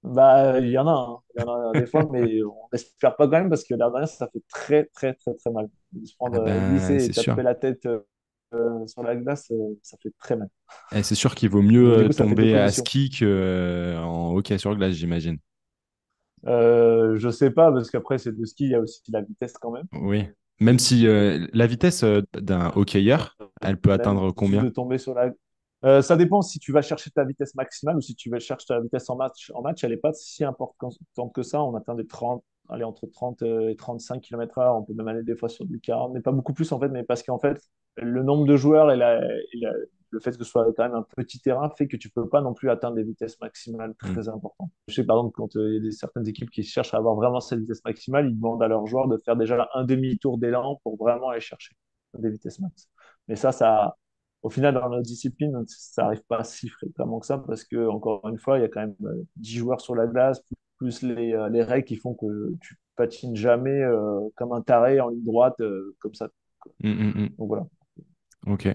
Speaker 2: Bah, il y en a, hein. Il y en a des fois, mais on n'espère pas quand même parce que l'air de rien, ça fait très, très, très, très mal. De se prendre
Speaker 1: Ah ben,
Speaker 2: glisser et
Speaker 1: c'est sûr.
Speaker 2: taper la tête sur la glace, ça fait très mal.
Speaker 1: Et c'est sûr qu'il vaut mieux
Speaker 2: Donc, du coup, ça fait deux
Speaker 1: tomber à
Speaker 2: commotions.
Speaker 1: ski qu'en hockey sur glace, j'imagine.
Speaker 2: Je sais pas, parce qu'après, c'est le ski, il y a aussi la vitesse quand même.
Speaker 1: Oui. Même si la vitesse d'un hockeyeur, elle peut
Speaker 2: Même
Speaker 1: atteindre
Speaker 2: juste
Speaker 1: combien?
Speaker 2: de tomber sur la. Ça dépend si tu vas chercher ta vitesse maximale ou si tu vas chercher ta vitesse en match. En match, elle n'est pas si importante que ça. On atteint des 30, allez, entre 30 et 35 km/h. On peut même aller des fois sur du 40, mais pas beaucoup plus en fait. Mais parce qu'en fait, le nombre de joueurs le fait que ce soit quand même un petit terrain fait que tu peux pas non plus atteindre des vitesses maximales
Speaker 1: Hmm.
Speaker 2: très importantes. Je sais par exemple, quand il y a certaines équipes qui cherchent à avoir vraiment cette vitesse maximale, ils demandent à leurs joueurs de faire déjà un demi-tour d'élan pour vraiment aller chercher des vitesses max. Mais ça, au final, dans notre discipline, ça n'arrive pas si fréquemment que ça parce que, encore une fois, il y a quand même 10 joueurs sur la glace, plus les règles qui font que tu patines jamais comme un taré en ligne droite, comme ça.
Speaker 1: Hmm, hmm, hmm.
Speaker 2: Donc voilà.
Speaker 1: Ok.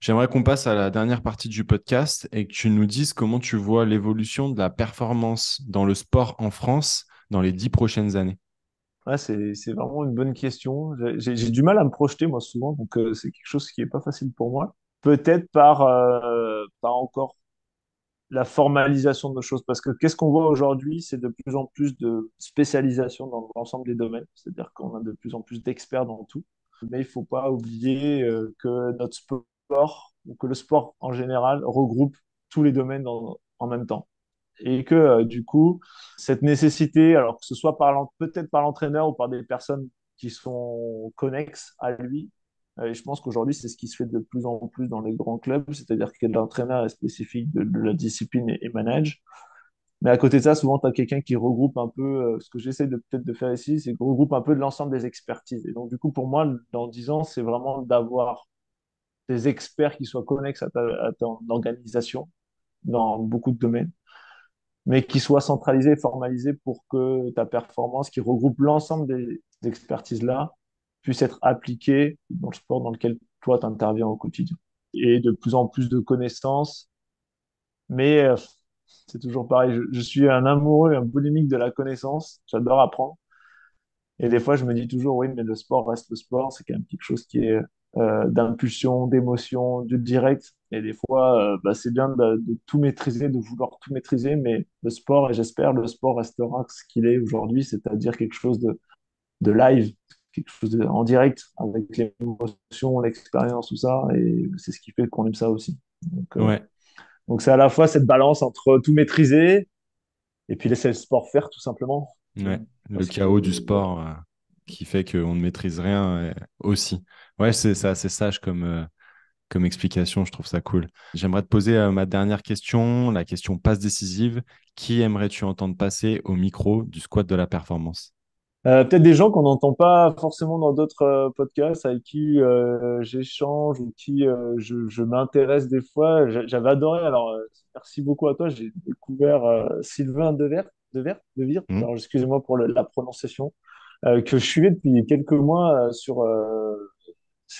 Speaker 1: J'aimerais qu'on passe à la dernière partie du podcast et que tu nous dises comment tu vois l'évolution de la performance dans le sport en France dans les 10 prochaines années.
Speaker 2: Ouais, c'est vraiment une bonne question. J'ai du mal à me projeter, moi, souvent, donc c'est quelque chose qui est pas facile pour moi. Peut-être par encore la formalisation de nos choses, parce que qu'est-ce qu'on voit aujourd'hui, c'est de plus en plus de spécialisation dans l'ensemble des domaines, c'est-à-dire qu'on a de plus en plus d'experts dans tout. Mais il faut pas oublier que notre sport, ou que le sport en général, regroupe tous les domaines en même temps. Et que du coup, cette nécessité, alors que ce soit peut-être par l'entraîneur ou par des personnes qui sont connexes à lui, et je pense qu'aujourd'hui, c'est ce qui se fait de plus en plus dans les grands clubs, c'est-à-dire que l'entraîneur est spécifique de la discipline et manage. Mais à côté de ça, souvent, tu as quelqu'un qui regroupe un peu, ce que j'essaie de peut-être de faire ici, c'est que regroupe un peu de l'ensemble des expertises. Et donc, du coup, pour moi, dans 10 ans, c'est vraiment d'avoir des experts qui soient connexes à ton organisation dans beaucoup de domaines, mais qui soit centralisé et formalisé pour que ta performance, qui regroupe l'ensemble des expertises-là, puisse être appliquée dans le sport dans lequel toi, tu interviens au quotidien. Et de plus en plus de connaissances, mais c'est toujours pareil, je suis un amoureux, un boulimique de la connaissance, j'adore apprendre. Et des fois, je me dis toujours, oui, mais le sport reste le sport, c'est quand même quelque chose qui est d'impulsion, d'émotion, du direct. Et des fois, c'est bien de tout maîtriser, de vouloir tout maîtriser, mais le sport, et j'espère, le sport restera ce qu'il est aujourd'hui, c'est-à-dire quelque chose de live, quelque chose en direct, avec l'émotion, l'expérience, tout ça. Et c'est ce qui fait qu'on aime ça aussi.
Speaker 1: Ouais,
Speaker 2: Donc c'est à la fois cette balance entre tout maîtriser et puis laisser le sport faire, tout simplement.
Speaker 1: ouais. Le
Speaker 2: Parce que,
Speaker 1: chaos du
Speaker 2: voilà.
Speaker 1: sport qui fait qu'on ne maîtrise rien aussi. Ouais, c'est assez sage comme explication, je trouve ça cool. J'aimerais te poser ma dernière question, la question passe décisive. Qui aimerais-tu entendre passer au micro du squat de la performance?
Speaker 2: Peut-être des gens qu'on n'entend pas forcément dans d'autres podcasts avec qui j'échange ou qui je m'intéresse des fois. J'avais adoré. Alors, merci beaucoup à toi. J'ai découvert Sylvain Devire.
Speaker 1: Hmm.
Speaker 2: Alors, excusez-moi pour la prononciation, que je suivais depuis quelques mois sur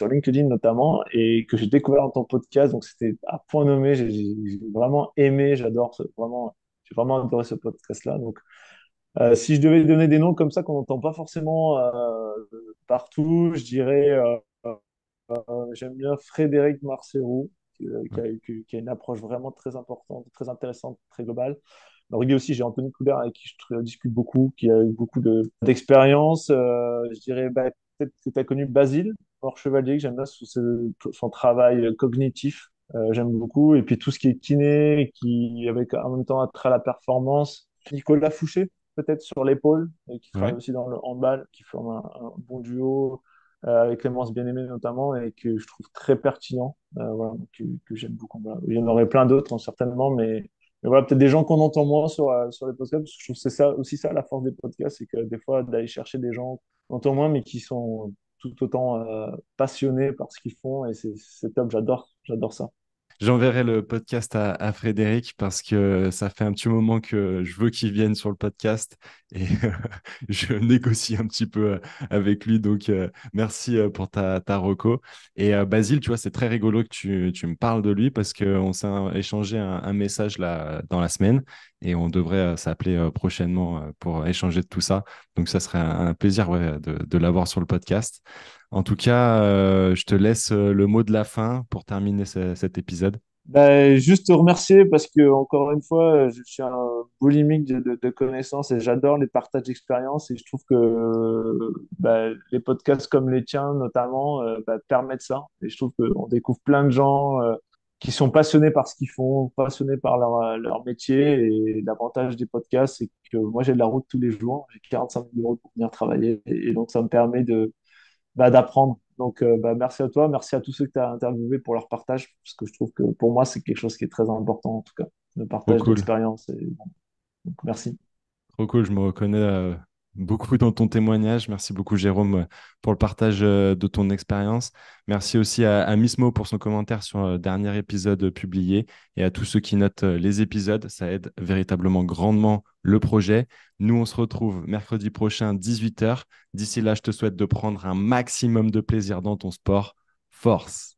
Speaker 2: LinkedIn notamment et que j'ai découvert dans ton podcast. Donc, c'était à point nommé. J'ai vraiment aimé. J'ai vraiment adoré ce podcast-là. Donc, si je devais donner des noms comme ça qu'on n'entend pas forcément partout, je dirais j'aime bien Frédéric Marcerou, qui a une approche vraiment très importante, très intéressante, très globale. Alors, lui aussi, j'ai Anthony Coulard avec qui je discute beaucoup, qui a eu beaucoup d'expérience. Je dirais peut-être que tu as connu Basile Hors-Chevalier, que j'aime bien son travail cognitif. J'aime beaucoup. Et puis tout ce qui est kiné, qui avec en même temps attrait à la performance. Nicolas Fouché, peut-être sur l'épaule, et qui travaille
Speaker 1: Ouais.
Speaker 2: aussi dans le handball, qui forme un bon duo avec Clémence Bien-Aimée notamment, et que je trouve très pertinent, voilà, que j'aime beaucoup. Voilà. Il y en aurait plein d'autres, hein, certainement, mais voilà, peut-être des gens qu'on entend moins sur les podcasts, parce que je trouve que c'est ça aussi ça la force des podcasts, c'est que des fois d'aller chercher des gens qu'on entend moins, mais qui sont tout autant passionnés par ce qu'ils font, et c'est top, j'adore ça.
Speaker 1: J'enverrai le podcast à Frédéric parce que ça fait un petit moment que je veux qu'il vienne sur le podcast et je négocie un petit peu avec lui. Donc, merci pour ta reco. Et Basile, tu vois, c'est très rigolo que tu me parles de lui parce qu'on s'est échangé un message là, dans la semaine et on devrait s'appeler prochainement pour échanger de tout ça. Donc, ça serait un plaisir ouais, de l'avoir sur le podcast. En tout cas, je te laisse le mot de la fin pour terminer cet épisode.
Speaker 2: Ben, juste te remercier parce que, encore une fois, je suis un boulimique de connaissances et j'adore les partages d'expériences et je trouve que les podcasts comme les tiens, notamment, permettent ça. Et je trouve qu'on découvre plein de gens qui sont passionnés par ce qu'ils font, passionnés par leur métier. Et l'avantage des podcasts, c'est que moi, j'ai de la route tous les jours. J'ai 45 minutes de route pour venir travailler et donc ça me permet d'apprendre. Donc, merci à toi, merci à tous ceux que tu as interviewés pour leur partage, parce que je trouve que pour moi, c'est quelque chose qui est très important, en tout cas, le
Speaker 1: Trop
Speaker 2: partage
Speaker 1: cool.
Speaker 2: d'expérience. Donc, merci.
Speaker 1: Trop cool. Je me reconnais beaucoup dans ton témoignage. Merci beaucoup, Jérôme, pour le partage de ton expérience. Merci aussi à Miss Mo pour son commentaire sur le dernier épisode publié et à tous ceux qui notent les épisodes. Ça aide véritablement grandement le projet. Nous, on se retrouve mercredi prochain, 18 h. D'ici là, je te souhaite de prendre un maximum de plaisir dans ton sport. Force!